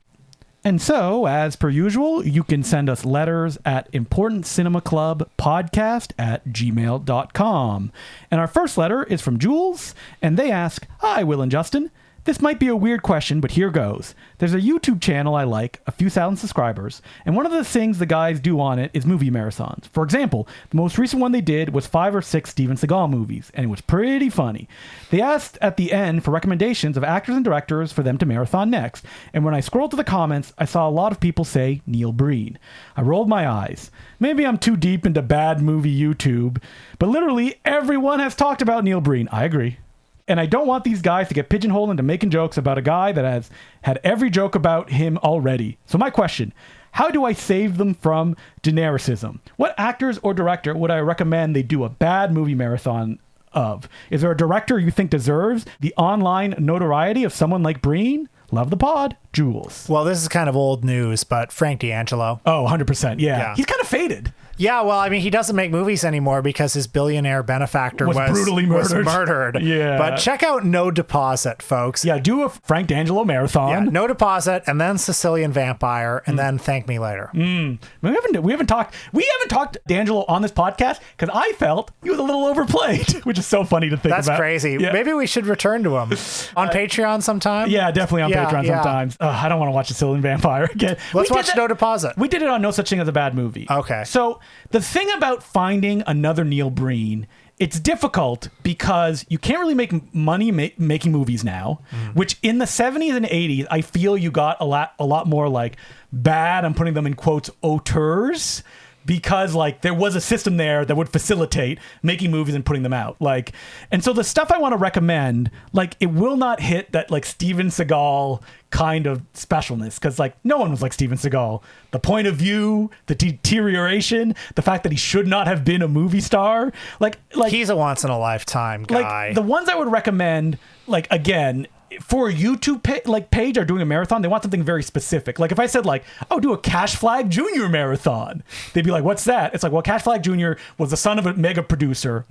And so, as per usual, you can send us letters at importantcinemaclubpodcast@gmail.com. And our first letter is from Jules, and they ask, Hi, Will and Justin. This might be a weird question, but here goes. There's a YouTube channel I like, a few thousand subscribers, and one of the things the guys do on it is movie marathons. For example, the most recent one they did was 5 or 6 Steven Seagal movies, and it was pretty funny. They asked at the end for recommendations of actors and directors for them to marathon next, and when I scrolled to the comments, I saw a lot of people say Neil Breen. I rolled my eyes. Maybe I'm too deep into bad movie YouTube, but literally everyone has talked about Neil Breen. I agree. And I don't want these guys to get pigeonholed into making jokes about a guy that has had every joke about him already. So my question, how do I save them from genericism? What actors or director would I recommend they do a bad movie marathon of? Is there a director you think deserves the online notoriety of someone like Breen? Love the pod, Jules. Well, this is kind of old news, but Frank D'Angelo. Oh, 100%. Yeah. He's kind of faded. Yeah, well, I mean, he doesn't make movies anymore because his billionaire benefactor was brutally murdered. Yeah. But check out No Deposit, folks. Yeah, do a Frank D'Angelo marathon. Yeah, No Deposit, and then Sicilian Vampire, and then Thank Me Later. We haven't talked D'Angelo on this podcast because I felt he was a little overplayed, which is so funny to think about. That's crazy. Yeah. Maybe we should return to him on Patreon sometime. Yeah, definitely on Patreon sometimes. I don't want to watch Sicilian Vampire again. Let's watch No Deposit. We did it on No Such Thing as a Bad Movie. Okay. So the thing about finding another Neil Breen, it's difficult because you can't really make money making movies now, which in the 70s and 80s, I feel you got a lot more like bad, I'm putting them in quotes, auteurs, because like there was a system there that would facilitate making movies and putting them out. Like, and so the stuff I want to recommend, like it will not hit that like Steven Seagal kind of specialness, because like no one was like Steven Seagal. The point of view, the deterioration, the fact that he should not have been a movie star, like he's a once in a lifetime guy. Like the ones I would recommend, like again, for a YouTube page are doing a marathon, they want something very specific. Like if I said like, oh, do a Cash Flag Jr. marathon, they'd be like, what's that? It's like, well, Cash Flag Jr. was the son of a producer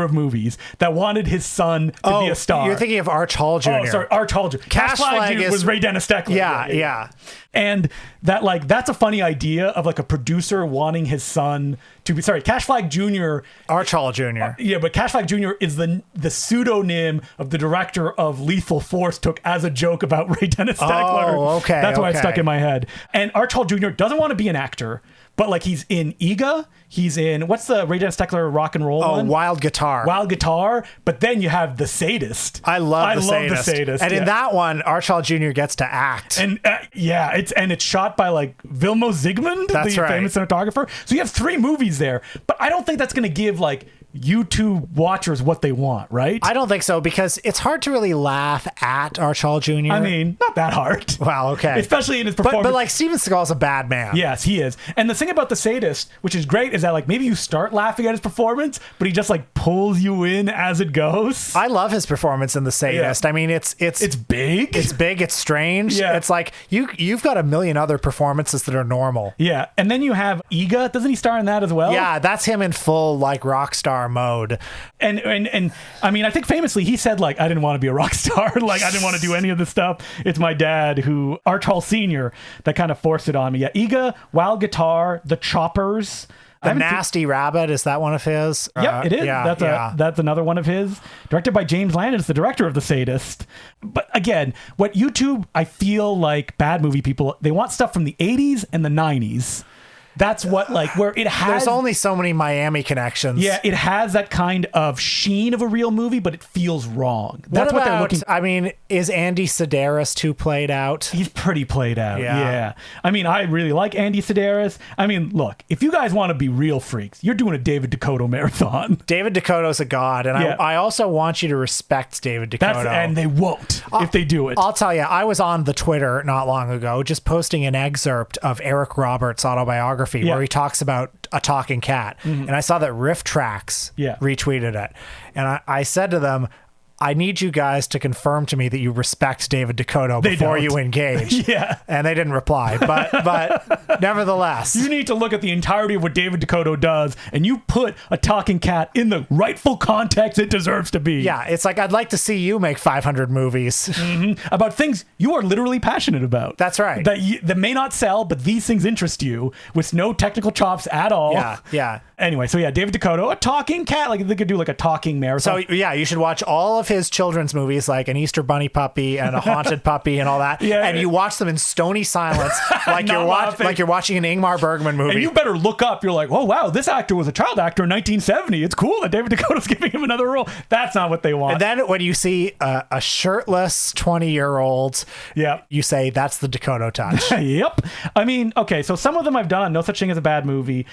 of movies that wanted his son to be a star. You're thinking of Arch Hall Jr. Oh, sorry, Arch Hall Jr. Cash Flag Jr. was Ray Dennis Steckler. Yeah. And that like that's a funny idea of like a producer wanting his son to be Cash Flag Jr. Arch Hall Jr. Yeah, but Cash Flag Jr. is the pseudonym of the director of Lethal Force took as a joke about Ray Dennis Steckler. Oh, okay. That's why it stuck in my head. And Arch Hall Jr. doesn't want to be an actor, but like he's in Ega. He's in, what's the Ray Dennis Steckler rock and roll one? Wild Guitar. Wild Guitar. But then you have The Sadist. I love The Sadist. And in that one, Arch Hall Jr. gets to act. And it's shot by like Vilmo Zsigmond, the famous cinematographer. So you have 3 movies there. But I don't think that's going to give like YouTube watchers what they want, right? I don't think so, because it's hard to really laugh at Arch Hall Jr. I mean, not that hard. Well, okay. Especially in his performance. But like Steven Seagal's a bad man. Yes, he is. And the thing about The Sadist, which is great, is that like maybe you start laughing at his performance, but he just like pulls you in as it goes. I love his performance in The Sadist. Yeah. I mean, it's big. It's big. It's strange. Yeah. It's like you've got a million other performances that are normal. Yeah. And then you have Ega. Doesn't he star in that as well? Yeah, that's him in full like rock star mode. And I mean, I think famously he said like, I didn't want to be a rock star. Like I didn't want to do any of this stuff. It's my dad, who Arch Hall Sr., that kind of forced it on me. Yeah, Ega, Wild Guitar, The Choppers. The Nasty Rabbit, is that one of his? Yep, it is. That's another one of his. Directed by James Landis, the director of The Sadist. But again, what YouTube, I feel like bad movie people, they want stuff from the 80s and the 90s. That's what, like, where it has... There's only so many Miami connections. Yeah, it has that kind of sheen of a real movie, but it feels wrong. That's what they're looking... I mean, is Andy Sedaris too played out? He's pretty played out, yeah. I mean, I really like Andy Sedaris. I mean, look, if you guys want to be real freaks, you're doing a David Dakota marathon. David Dakota's a god, and I also want you to respect David Dakota. And they won't if they do it. I'll tell you, I was on the Twitter not long ago just posting an excerpt of Eric Roberts' autobiography where he talks about a talking cat. And I saw that Riff Tracks retweeted it. And I said to them, I need you guys to confirm to me that you respect David Dakota before you engage. And they didn't reply. But nevertheless. You need to look at the entirety of what David Dakota does, and you put a talking cat in the rightful context it deserves to be. Yeah, it's like, I'd like to see you make 500 movies. About things you are literally passionate about. That's right. That may not sell, but these things interest you with no technical chops at all. Yeah. Anyway, so David Dakota, a talking cat. Like they could do like a talking marathon. So you should watch all of of his children's movies, like an Easter Bunny puppy and a haunted puppy and all that, and you watch them in stony silence, like you're watching an Ingmar Bergman movie. And you better look up. You're like, oh wow, this actor was a child actor in 1970. It's cool that David Dakota's giving him another role. That's not what they want. And then when you see a shirtless 20-year-old, you say that's the Dakota touch. Yep. I mean, okay, so some of them I've done. No Such Thing as a Bad Movie.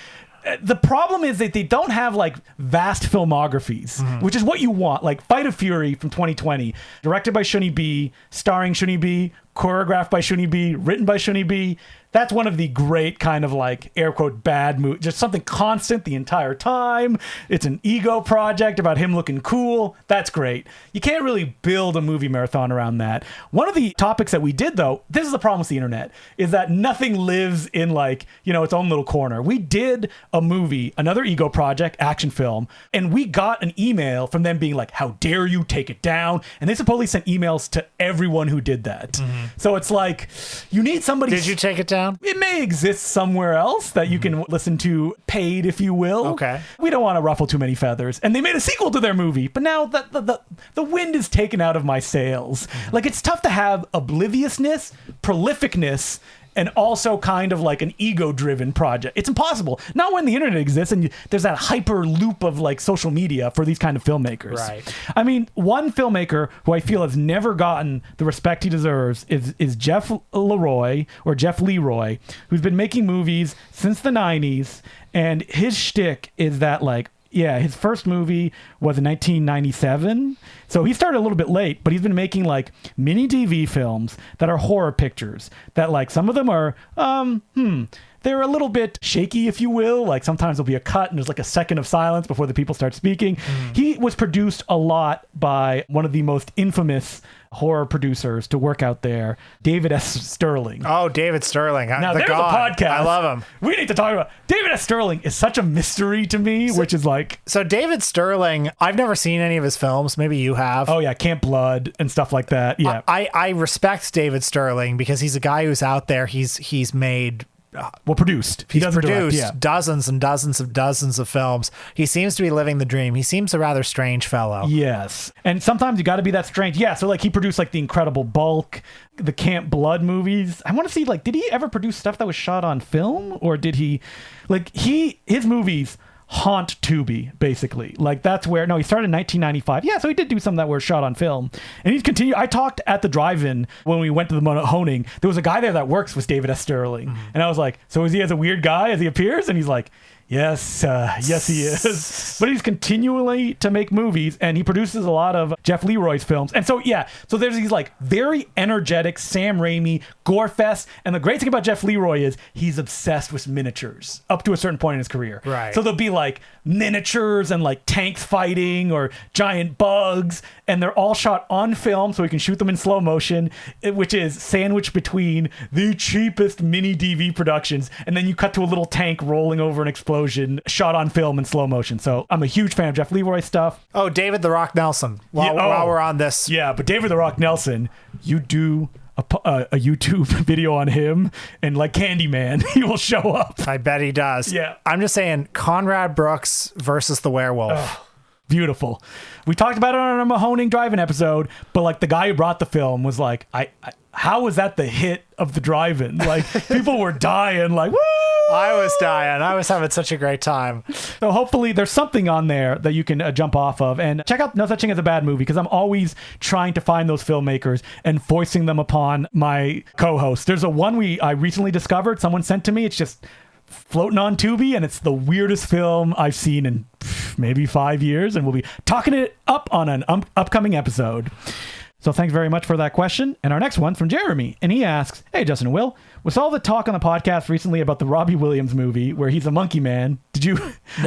The problem is that they don't have like vast filmographies, which is what you want. Like Fight of Fury from 2020, directed by Shuni B, starring Shuni B, choreographed by Shuni B, written by Shuni B. That's one of the great kind of like air quote bad movies, just something constant the entire time. It's an ego project about him looking cool. That's great. You can't really build a movie marathon around that. One of the topics that we did though, this is the problem with the internet, is that nothing lives in like, you know, its own little corner. We did a movie, another ego project, action film, and we got an email from them being like, how dare you take it down? And they supposedly sent emails to everyone who did that. So it's like, you need somebody. Did you take it down? It may exist somewhere else that you can listen to paid, if you will. Okay. We don't want to ruffle too many feathers. And they made a sequel to their movie, but now the wind is taken out of my sails. Like, it's tough to have obliviousness, prolificness, and also kind of like an ego-driven project. It's impossible. Not when the internet exists and there's that hyper loop of like social media for these kind of filmmakers. Right. I mean, one filmmaker who I feel has never gotten the respect he deserves is Jeff Leroy, who's been making movies since the 90s. And his shtick is that like, yeah, his first movie was in 1997. So he started a little bit late, but he's been making like mini DV films that are horror pictures that like some of them are, they're a little bit shaky, if you will. Like sometimes there'll be a cut and there's like a second of silence before the people start speaking. He was produced a lot by one of the most infamous horror producers to work out there, David S. Sterling. Oh, David Sterling. Now, there's a podcast. I love him. We need to talk about David S. Sterling is such a mystery to me, which is like... So David Sterling, I've never seen any of his films. Maybe you have. Oh, yeah. Camp Blood and stuff like that. Yeah. I respect David Sterling because he's a guy who's out there. He's made... produced. He's produced dozens and dozens of films. He seems to be living the dream. He seems a rather strange fellow. Yes. And sometimes you got to be that strange. Yeah. So like he produced like The Incredible Bulk, the Camp Blood movies. I want to see like, did he ever produce stuff that was shot on film, or did he like his movies haunt Tubi, basically. Like that's where, no, he started in 1995. Yeah, so he did do some that were shot on film. And he's continued. I talked at the drive-in when we went to the Mahoning. There was a guy there that works with David S. Sterling. And I was like, so is he as a weird guy as he appears? And he's like, yes, yes he is. But he's continually to make movies, and he produces a lot of Jeff Leroy's films. And so, yeah, so there's these like very energetic Sam Raimi gore fest. And the great thing about Jeff Leroy is he's obsessed with miniatures up to a certain point in his career. Right. So there'll be like miniatures and like tanks fighting or giant bugs, and they're all shot on film so he can shoot them in slow motion, which is sandwiched between the cheapest mini DV productions, and then you cut to a little tank rolling over an explosion shot on film in slow motion. So I'm a huge fan of Jeff Leroy stuff. Oh, David the Rock Nelson. While we're on this. Yeah, but David the Rock Nelson, you do a YouTube video on him, and like Candyman, he will show up. I bet he does. Yeah. I'm just saying, Conrad Brooks versus the werewolf. Oh, beautiful. We talked about it on a Mahoning drive-in episode, but like the guy who brought the film was like, how was that the hit of the drive-in? Like people were dying, like, woo! I was dying. I was having such a great time. So hopefully there's something on there that you can jump off of, and check out No Such Thing as a Bad Movie, because I'm always trying to find those filmmakers and foisting them upon my co-host. There's a one I recently discovered. Someone sent to me. It's just floating on Tubi, and it's the weirdest film I've seen in maybe 5 years, and we'll be talking it up on an upcoming episode. So thanks very much for that question. And our next one's from Jeremy. And he asks, hey, Justin and Will, with all the talk on the podcast recently about the Robbie Williams movie where he's a monkey man, did you...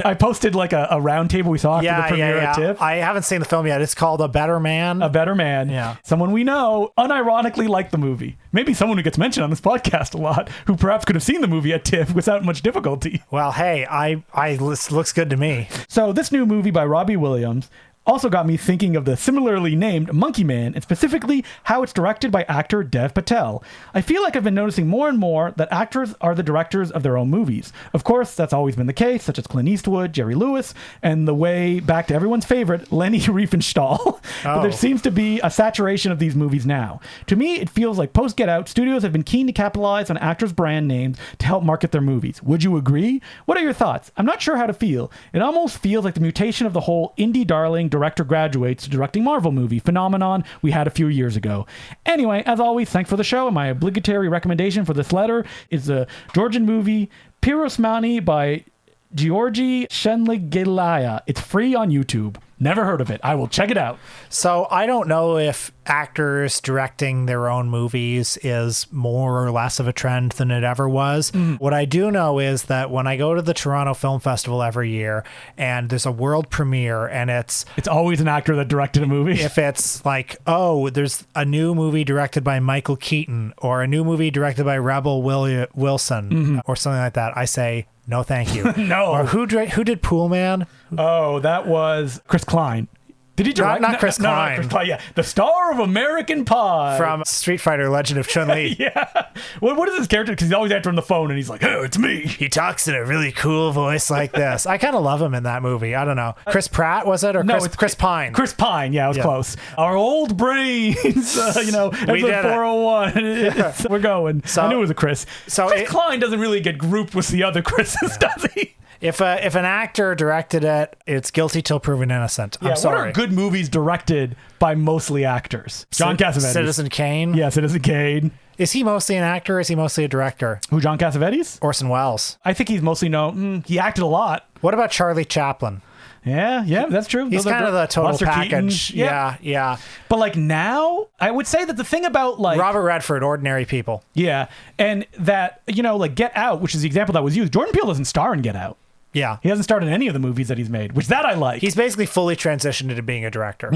I posted like a round table we saw after the premiere at TIFF. I haven't seen the film yet. It's called A Better Man. A Better Man. Yeah. Someone we know unironically liked the movie. Maybe someone who gets mentioned on this podcast a lot, who perhaps could have seen the movie at TIFF without much difficulty. Well, hey, this looks good to me. So this new movie by Robbie Williams, also got me thinking of the similarly named Monkey Man, and specifically how it's directed by actor Dev Patel. I feel like I've been noticing more and more that actors are the directors of their own movies. Of course, that's always been the case, such as Clint Eastwood, Jerry Lewis, and the way back to everyone's favorite, Leni Riefenstahl. But there seems to be a saturation of these movies now. To me, it feels like post Get Out, studios have been keen to capitalize on actors' brand names to help market their movies. Would you agree? What are your thoughts? I'm not sure how to feel. It almost feels like the mutation of the whole indie darling director graduates to directing Marvel movie phenomenon we had a few years ago. Anyway, as always, thanks for the show, and my obligatory recommendation for this letter is the Georgian movie Pirosmani by Georgi Shenligilaya. It's free on YouTube. Never heard of it. I will check it out. So I don't know if actors directing their own movies is more or less of a trend than it ever was. What I do know is that when I go to the Toronto Film Festival every year and there's a world premiere and it's always an actor that directed a movie. If it's like, oh, there's a new movie directed by Michael Keaton or a new movie directed by Rebel Wilson or something like that, I say, no, thank you. No. Or who did Pool Man? Oh, that was Chris Klein. Did he direct? Not Chris Klein. No, not Chris Klein. Yeah, the star of American Pie from Street Fighter: Legend of Chun-Li. Yeah. What is his character? Because he's always answering the phone, and he's like, "Oh, it's me." He talks in a really cool voice like this. I kind of love him in that movie. I don't know. Chris Pratt was it, or no? It's Chris Pine. Chris Pine. Yeah, it was close. Our old brains. Episode 401. We're going. So, I knew it was a Chris. So Chris Klein doesn't really get grouped with the other Chris's, does he? If an actor directed it, it's guilty till proven innocent. I'm sorry. What are good movies directed by mostly actors? John Cassavetes. Citizen Kane? Yeah, Citizen Kane. Is he mostly an actor or is he mostly a director? Who, John Cassavetes? Orson Welles. I think he's mostly known. He acted a lot. What about Charlie Chaplin? Yeah, that's true. He's kind of the total Buster package. Keaton. Yeah. But like now, I would say that the thing about like Robert Redford, Ordinary People. Yeah, and that, like Get Out, which is the example that was used. Jordan Peele doesn't star in Get Out. Yeah. He hasn't starred in any of the movies that he's made, which that I like. He's basically fully transitioned into being a director.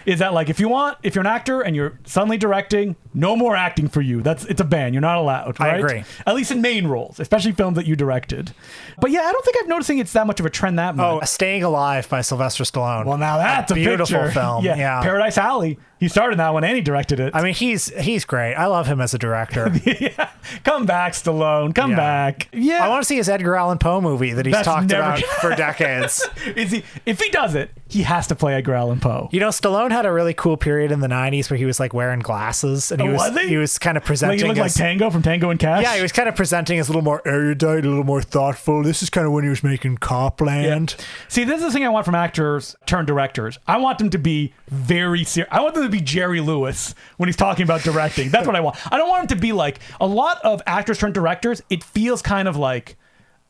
Is that like, if you're an actor and you're suddenly directing, no more acting for you. It's a ban. You're not allowed, right? I agree. At least in main roles, especially films that you directed. But yeah, I don't think I'm noticing it's that much of a trend that much. Oh, Staying Alive by Sylvester Stallone. Well, now that's a beautiful picture. film. Yeah. Paradise Alley. He starred in that one and he directed it. I mean, he's great. I love him as a director. Yeah. Come back, Stallone. Come back. Yeah. I want to see his Edgar Allan Poe movie that he's talked about for decades. If he does it, he has to play Edgar Allan Poe. Stallone had a really cool period in the 90s where he was like wearing glasses and he was kind of presenting he looked like Tango from Tango and Cash. Yeah, he was kind of presenting as a little more erudite, a little more thoughtful. This is kind of when he was making Copland. Yeah. See, this is the thing I want from actors turned directors. I want them to be very serious. I want them to be Jerry Lewis when he's talking about directing. That's what I want. I don't want him to be like a lot of actors turned directors. It feels kind of like,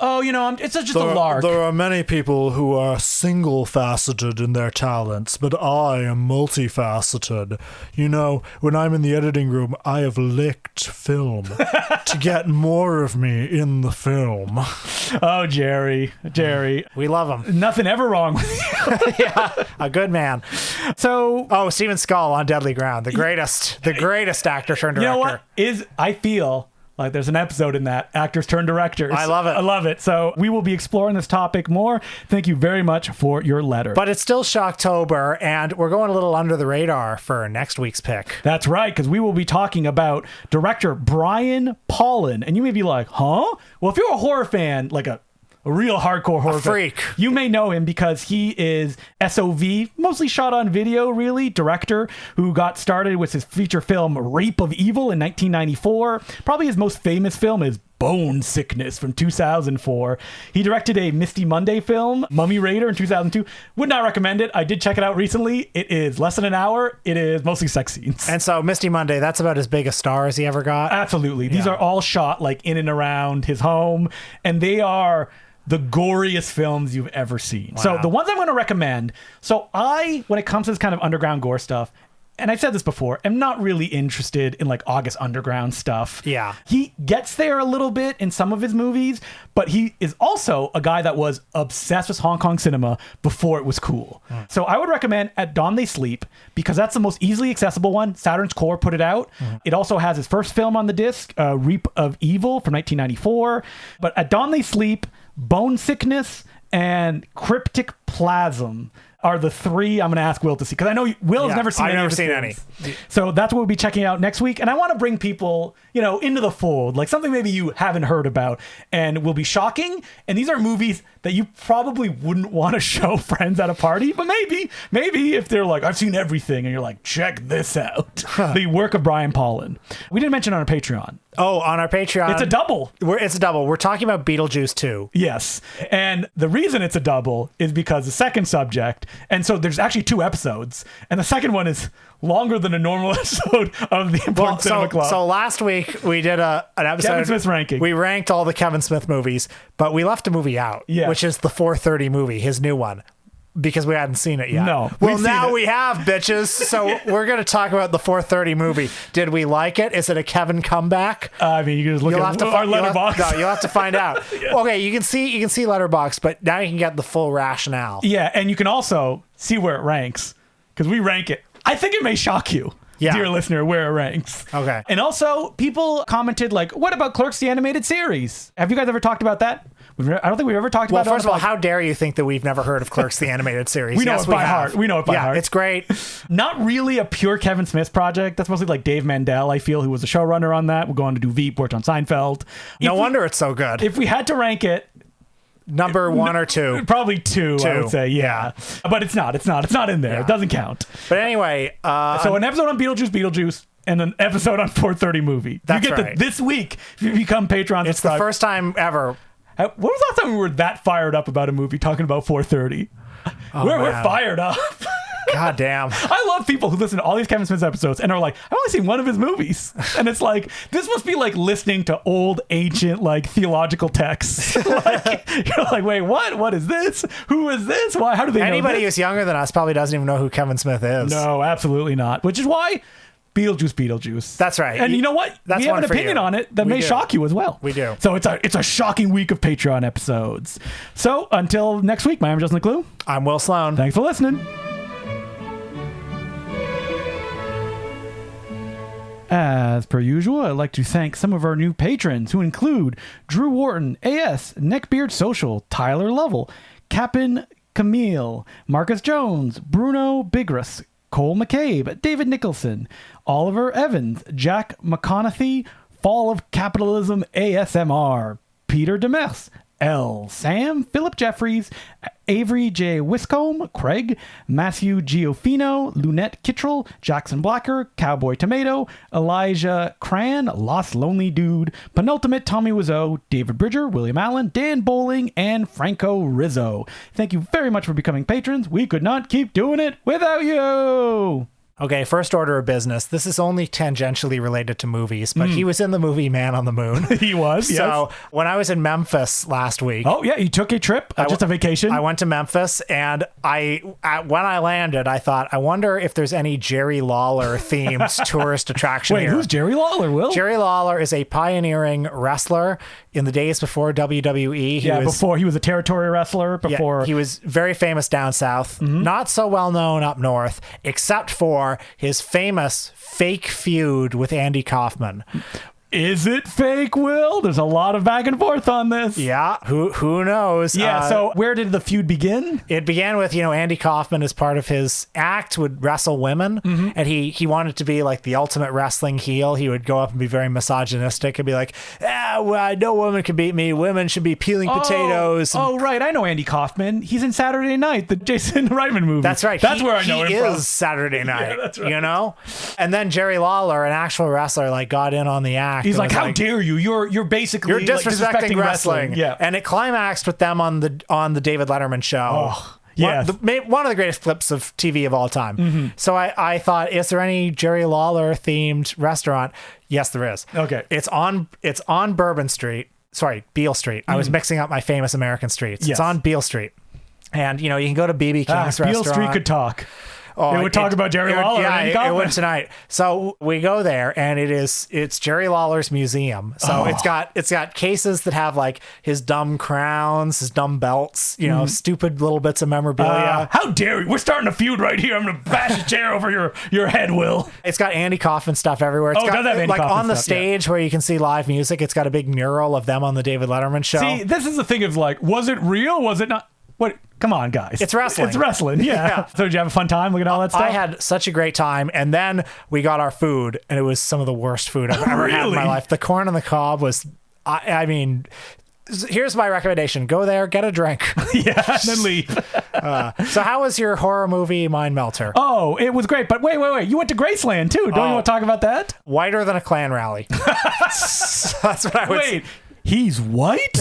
oh, it's just a lark. There are many people who are single-faceted in their talents, but I am multifaceted. When I'm in the editing room, I have licked film to get more of me in the film. Oh, Jerry. We love him. Nothing ever wrong with you. Yeah, a good man. So, Steven Skull on Deadly Ground, the greatest actor turned director. You know what? I feel like there's an episode in that, actors turn directors. I love it. So we will be exploring this topic more. Thank you very much for your letter. But it's still Shocktober, and we're going a little under the radar for next week's pick. That's right, because we will be talking about director Brian Pollin. And you may be like, huh? Well, if you're a horror fan, like a real hardcore horror freak, you may know him because he is SOV, mostly shot on video, really, director who got started with his feature film Rape of Evil in 1994. Probably his most famous film is Bone Sickness from 2004. He directed a Misty Monday film, Mummy Raider, in 2002. Would not recommend it. I did check it out recently. It is less than an hour. It is mostly sex scenes. And so Misty Monday, that's about as big a star as he ever got? Absolutely. These are all shot like in and around his home, and they are the goriest films you've ever seen. Wow. So the ones I'm going to recommend. So when it comes to this kind of underground gore stuff, and I've said this before, I'm not really interested in like August Underground stuff. Yeah. He gets there a little bit in some of his movies, but he is also a guy that was obsessed with Hong Kong cinema before it was cool. So I would recommend At Dawn They Sleep because that's the most easily accessible one. Saturn's Core put it out. It also has his first film on the disc, Reap of Evil from 1994. But At Dawn They Sleep, Bone Sickness, and Cryptic Plasm. are the 3 I'm going to ask Will to see, because I know Will has never seen I've any. never of the seen things. any. So that's what we'll be checking out next week. And I want to bring people, into the fold, like something maybe you haven't heard about and will be shocking. And these are movies that you probably wouldn't want to show friends at a party, but maybe if they're like, I've seen everything, and you're like, check this out. The work of Brian Paulin. We didn't mention on our Patreon. Oh, on our Patreon. It's a double. It's a double. We're talking about Beetlejuice 2. Yes. And the reason it's a double is because the second subject, and so there's actually 2 episodes, and the second one is longer than a normal episode of the Important Cinema Club. So last week we did an episode. Kevin Smith's ranking. We ranked all the Kevin Smith movies, but we left a movie out, which is the 4:30 movie, his new one. Because we hadn't seen it yet. No. Well, now we have, bitches. So we're going to talk about the 4:30 movie. Did we like it? Is it a Kevin comeback? I mean, you can just look at our letterbox. You'll have to find out. Okay, you can see letterbox, but now you can get the full rationale. Yeah, and you can also see where it ranks, because we rank it. I think it may shock you, dear listener, where it ranks. Okay. And also, people commented, like, what about Clerks, the animated series? Have you guys ever talked about that? I don't think we've ever talked about it. Well, first of all, how dare you think that we've never heard of Clerks, the animated series? We know it by heart. We know it by heart. Yeah, it's great. Not really a pure Kevin Smith project. That's mostly like Dave Mandel, I feel, who was the showrunner on that. We'll go on to do Veep, worked on Seinfeld. No wonder it's so good. If we had to rank it, number 1 or 2? Probably 2, I would say, yeah. But it's not in there. Yeah. It doesn't count. But anyway. So an episode on Beetlejuice, and an episode on 4:30 movie. That's you get right. This week, if you become Patreon. It's the first time ever. When was the last time we were that fired up about a movie talking about 4:30? We're fired up. God damn. I love people who listen to all these Kevin Smith episodes and are like, I've only seen one of his movies. And it's like, this must be like listening to old, ancient, like theological texts. Like, you're like, wait, what? What is this? Who is this? Why? How do they know Anybody this? who's younger than us probably doesn't even know who Kevin Smith is. No, absolutely not. Which is why Beetlejuice. That's right. And you know what? That's we have one an for opinion you. on it that We may do. shock you as well. We do. So it's a shocking week of Patreon episodes. So until next week, my name is Justin McClue. I'm Will Sloan. Thanks for listening. As per usual, I'd like to thank some of our new patrons, who include Drew Wharton, AS, Neckbeard Social, Tyler Lovell, Captain Camille, Marcus Jones, Bruno Bigras, Cole McCabe, David Nicholson, Oliver Evans, Jack McConaughey, Fall of Capitalism ASMR, Peter Demers, L. Sam, Philip Jeffries, Avery J. Wiscombe, Craig, Matthew Giofino, Lunette Kittrell, Jackson Blacker, Cowboy Tomato, Elijah Cran, Lost Lonely Dude, Penultimate Tommy Wiseau, David Bridger, William Allen, Dan Bowling, and Franco Rizzo. Thank you very much for becoming patrons. We could not keep doing it without you. Okay, first order of business. This is only tangentially related to movies, but he was in the movie Man on the Moon. He was, yes. So when I was in Memphis last week. Oh, yeah, you took a trip, just a vacation? I went to Memphis, and when I landed, I thought, I wonder if there's any Jerry Lawler themed tourist attraction Wait, here. who's Jerry Lawler, Will? Jerry Lawler is a pioneering wrestler in the days before WWE. Before he was a territory wrestler. Before he was very famous down south, not so well known up north, except for his famous fake feud with Andy Kaufman. Is it fake, Will? There's a lot of back and forth on this. Yeah, who knows? Yeah, so where did the feud begin? It began with, Andy Kaufman, as part of his act, would wrestle women, and he wanted to be like the ultimate wrestling heel. He would go up and be very misogynistic and be like, no woman can beat me. Women should be peeling potatoes. Oh, right. I know Andy Kaufman. He's in Saturday Night, the Jason Reitman movie. That's right. That's where I know him from. He is Saturday Night, Yeah, that's right. And then Jerry Lawler, an actual wrestler, got in on the act. He's like, how dare you? You're basically you're disrespecting wrestling. Yeah. And it climaxed with them on the David Letterman show. Oh, yes. One of the greatest clips of TV of all time. So I thought, is there any Jerry Lawler themed restaurant? Yes, there is. Okay. It's on Bourbon Street. Sorry, Beale Street. I was mixing up my famous American streets. Yes. It's on Beale Street. And, you can go to BB King's restaurant. Beale Street could talk. It would talk about Jerry Lawler. It would tonight. So we go there, and it's Jerry Lawler's museum. So it's got cases that have like his dumb crowns, his dumb belts, stupid little bits of memorabilia. How dare you? We're starting a feud right here. I'm gonna bash a chair over your head, Will. It's got Andy Kaufman stuff everywhere. It's got does have Andy Kaufman on the stuff, stage where you can see live music. It's got a big mural of them on the David Letterman show. See, this is the thing of like, was it real? Was it not? What? Come on, guys. It's wrestling. It's wrestling, yeah. Yeah. So did you have a fun time looking at all that stuff? I had such a great time. And then we got our food, and it was some of the worst food I've ever had in my Really? life. The corn on the cob was, I mean, here's my recommendation. Go there, get a drink. Yeah, and then leave. So how was your horror movie Mind Melter? Oh, it was great. But wait. You went to Graceland, too. Don't you want to talk about that? Whiter than a Klan rally. That's what I would Wait, he's white?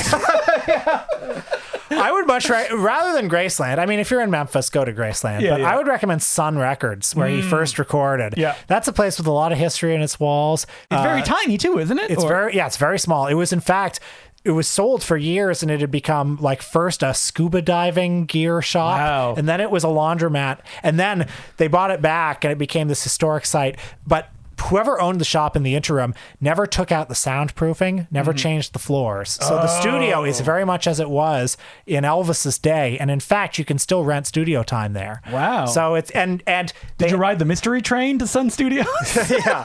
I would much rather than Graceland. I mean, if you're in Memphis, go to Graceland. Yeah, but yeah. I would recommend Sun Records, where he first recorded. Yeah. That's a place with a lot of history in its walls. It's very tiny, too, isn't it? It's very small. It was, in fact, it was sold for years, and it had become like first a scuba diving gear shop, Wow. and then it was a laundromat, and then they bought it back, and it became this historic site. But whoever owned the shop in the interim never took out the soundproofing, never changed the floors. So the studio is very much as it was in Elvis's day, and in fact, you can still rent studio time there. Wow. So it's and Did you ride the mystery train to Sun Studios? yeah.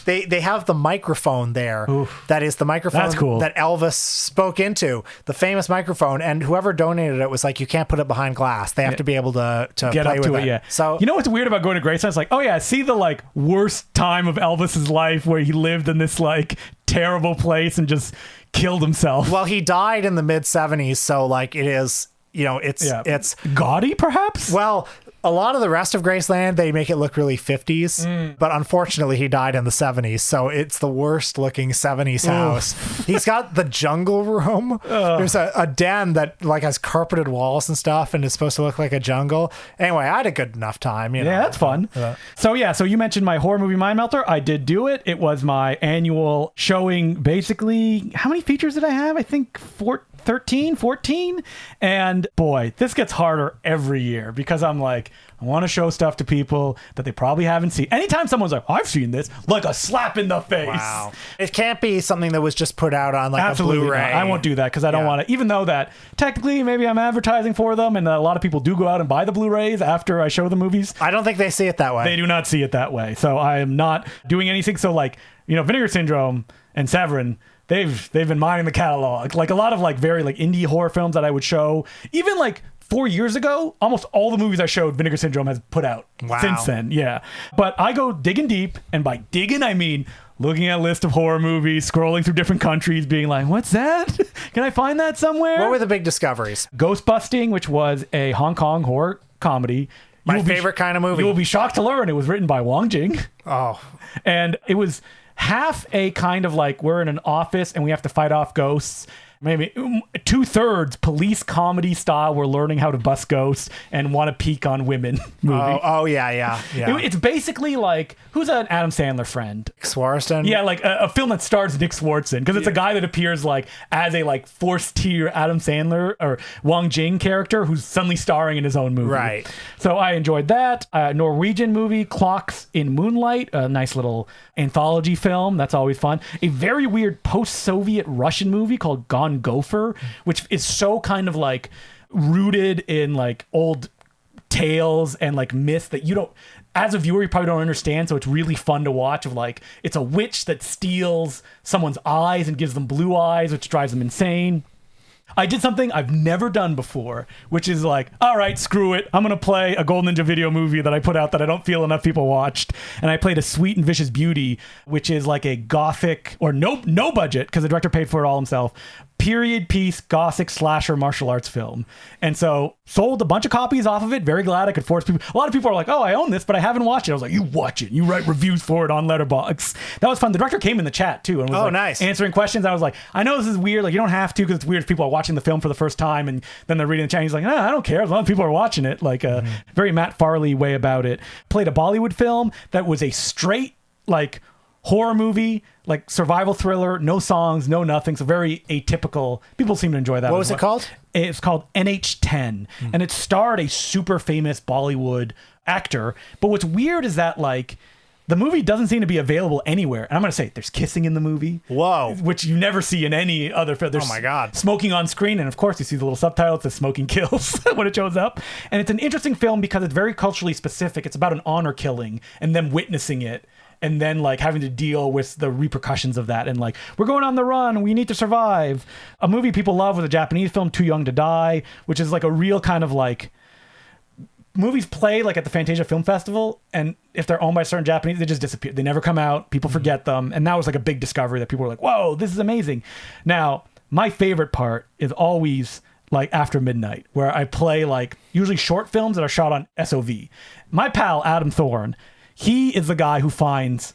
They have the microphone there. That is the microphone That's cool. that Elvis spoke into, the famous microphone, and whoever donated it was like, you can't put it behind glass. They have to be able to Get play up with to it, yeah. So you know what's weird about going to Graceland? It's like, oh yeah, see the like worst time of Elvis's life where he lived in this like terrible place and just killed himself. well, he died in the mid 70s, so like it is, it's gaudy, perhaps. well, a lot of the rest of Graceland, they make it look really 50s, but unfortunately he died in the 70s, so it's the worst looking 70s house. He's got the jungle room. There's a den that like has carpeted walls and stuff and is supposed to look like a jungle. Anyway, I had a good enough time. Yeah, that's fun. So you mentioned my horror movie Mind Melter. I did do it. It was my annual showing. Basically, how many features did I have? I think 13, 14. And boy, this gets harder every year because I'm like, I want to show stuff to people that they probably haven't seen. Anytime someone's like, I've seen this, like a slap in the face. Wow. It can't be something that was just put out on like Absolutely a Blu-ray. not. I won't do that because I don't want to, even though that technically maybe I'm advertising for them and a lot of people do go out and buy the Blu-rays after I show the movies. I don't think they see it that way. They do not see it that way. So I am not doing anything. So like, Vinegar Syndrome and Severin, they've been mining the catalog. Like a lot of like very like indie horror films that I would show. Even like 4 years ago, almost all the movies I showed Vinegar Syndrome has put out since then. Yeah. But I go digging deep, and by digging I mean looking at a list of horror movies, scrolling through different countries, being like, what's that? Can I find that somewhere? What were the big discoveries? Ghostbusting, which was a Hong Kong horror comedy. My favorite kind of movie. You will be shocked to learn it was written by Wang Jing. Oh. And it was half a kind of like we're in an office and we have to fight off ghosts. Maybe 2/3 police comedy style. We're learning how to bust ghosts and want to peek on women movie. Oh yeah. It's basically like, who's an Adam Sandler friend? Swarston? Yeah, like a film that stars Nick Swartzen, because it's a guy that appears like as a like fourth tier Adam Sandler or Wang Jing character who's suddenly starring in his own movie. Right. So I enjoyed that. Norwegian movie Clocks in Moonlight, a nice little anthology film. That's always fun. A very weird post-Soviet Russian movie called Gone Gopher, which is so kind of like rooted in like old tales and like myths that you don't, as a viewer, you probably don't understand. So it's really fun to watch. Of like, it's a witch that steals someone's eyes and gives them blue eyes, which drives them insane. I did something I've never done before, which is like, all right, screw it. I'm going to play a Golden Ninja video movie that I put out that I don't feel enough people watched. And I played A Sweet and Vicious Beauty, which is like a gothic or no budget, because the director paid for it all himself, period piece gothic slasher martial arts film. And so sold a bunch of copies off of it. Very glad I could force people. A lot of people are like, oh, I own this, but I haven't watched it. I was like, you watch it. You write reviews for it on Letterboxd. That was fun. The director came in the chat too and was nice. answering questions. I was like, I know this is weird. Like, you don't have to, because it's weird if people are watching the film for the first time and then they're reading the chat. He's like, I don't care as long as people are watching it. Like a very Matt Farley way about it. Played a Bollywood film that was a straight like horror movie, like survival thriller, no songs, no nothing. So very atypical. People seem to enjoy that. What was it called? It's called NH10, and it starred a super famous Bollywood actor. But what's weird is that like The movie doesn't seem to be available anywhere. And I'm going to say there's kissing in the movie. Whoa. Which you never see in any other film. There's Oh my God. smoking on screen. And of course, you see the little subtitle that says smoking kills when it shows up. And it's an interesting film because it's very culturally specific. It's about an honor killing and them witnessing it. And then like having to deal with the repercussions of that. And like, we're going on the run. We need to survive. A movie people love was a Japanese film, Too Young to Die, which is like a real kind of like, movies play like at the Fantasia Film Festival, and if they're owned by certain Japanese, they just disappear. They never come out. People forget them. And that was like a big discovery that people were like, whoa, this is amazing. Now, my favorite part is always like after midnight, where I play like usually short films that are shot on SOV. My pal, Adam Thorne, he is the guy who finds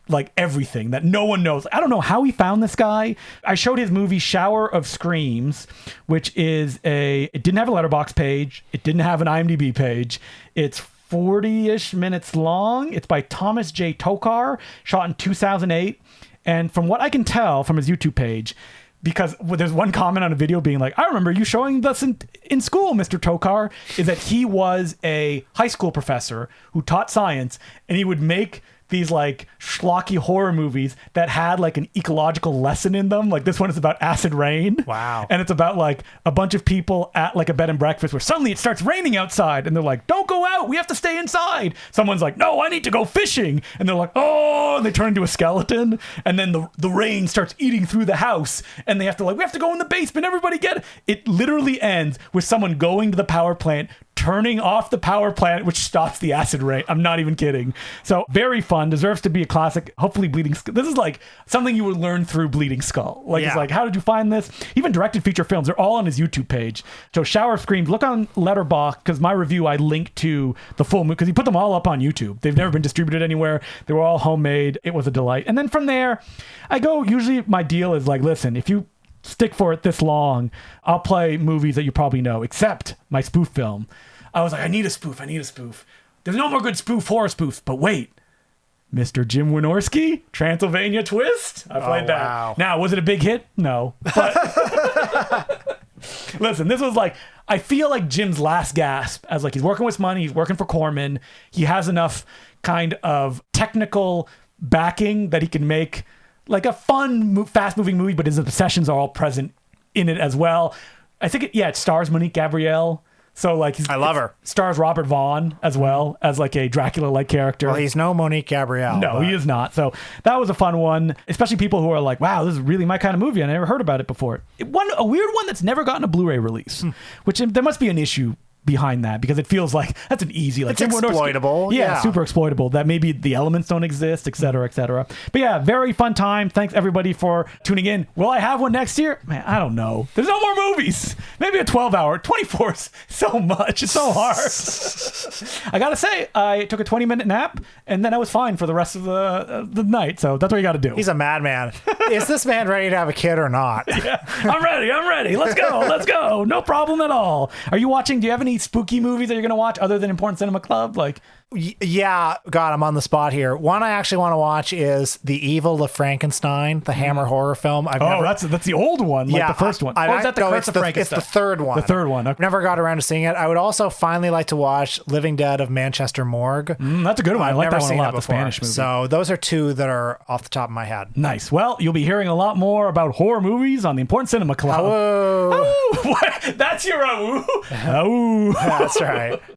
like everything that no one knows. I don't know how he found this guy. I showed his movie Shower of Screams, which is it didn't have a letterbox page. It didn't have an IMDb page. It's 40-ish minutes long. It's by Thomas J. Tokar, shot in 2008. And from what I can tell from his YouTube page, because there's one comment on a video being like, I remember you showing this in school, Mr. Tokar, is that he was a high school professor who taught science, and he would make these like schlocky horror movies that had like an ecological lesson in them. Like this one is about acid rain. Wow. And it's about like a bunch of people at like a bed and breakfast where suddenly it starts raining outside and they're like, don't go out, we have to stay inside. Someone's like, no, I need to go fishing. And they're like, oh, and they turn into a skeleton. And then the rain starts eating through the house and they have to like, we have to go in the basement, everybody get it. It literally ends with someone going to the power plant, turning off the power plant, which stops the acid rain. I'm not even kidding. So very fun, deserves to be a classic. Hopefully Bleeding Skull. This is like something you would learn through Bleeding Skull. Like It's like, how did you find this? Even directed feature films, they're all on his YouTube page. So Shower of Screams, look on Letterboxd, because my review, I linked to the full movie, because he put them all up on YouTube. They've never been distributed anywhere. They were all homemade. It was a delight. And then from there, usually my deal is like, listen, if you stick for it this long, I'll play movies that you probably know, except my spoof film. I was like, I need a spoof. There's no more good horror spoofs. But wait, Mr. Jim Wynorski, Transylvania Twist. I played that. Wow. Now, was it a big hit? No. But listen, this was like, I feel like Jim's last gasp as like, he's working with money. He's working for Corman. He has enough kind of technical backing that he can make like a fun, fast-moving movie, but his obsessions are all present in it as well. I think it stars Monique Gabrielle. So like I love her. Stars Robert Vaughn as well as like a Dracula-like character. Well, he's no Monique Gabrielle. No, he is not. So that was a fun one, especially people who are like, wow, this is really my kind of movie. I never heard about it before. A weird one that's never gotten a Blu-ray release, which there must be an issue behind that because it feels like that's an easy, like, it's exploitable. Yeah, super exploitable. That maybe the elements don't exist, et cetera, et cetera. But yeah, very fun time. Thanks everybody for tuning in. Will I have one next year? Man, I don't know. There's no more movies. Maybe a 12-hour. 24 is so much. It's so hard. I gotta say, I took a 20-minute nap and then I was fine for the rest of the night. So that's what you got to do. He's a madman. Is this man ready to have a kid or not? Yeah, I'm ready. Let's go. No problem at all. Are you watching? Do you have any spooky movies that you're gonna watch other than Important Cinema Club? Like, yeah, God, I'm on the spot here. One I actually want to watch is The Evil of Frankenstein, the Hammer horror film. That's the old one, like the first one. Is that the Curse of Frankenstein? It's the third one. The third one. Okay. Never got around to seeing it. I would also finally like to watch Living Dead of Manchester Morgue. That's a good one. I like that one a lot. The Spanish movie. So those are two that are off the top of my head. Nice. Well, you'll be hearing a lot more about horror movies on the Important Cinema Club. Oh, that's your oh. That's right.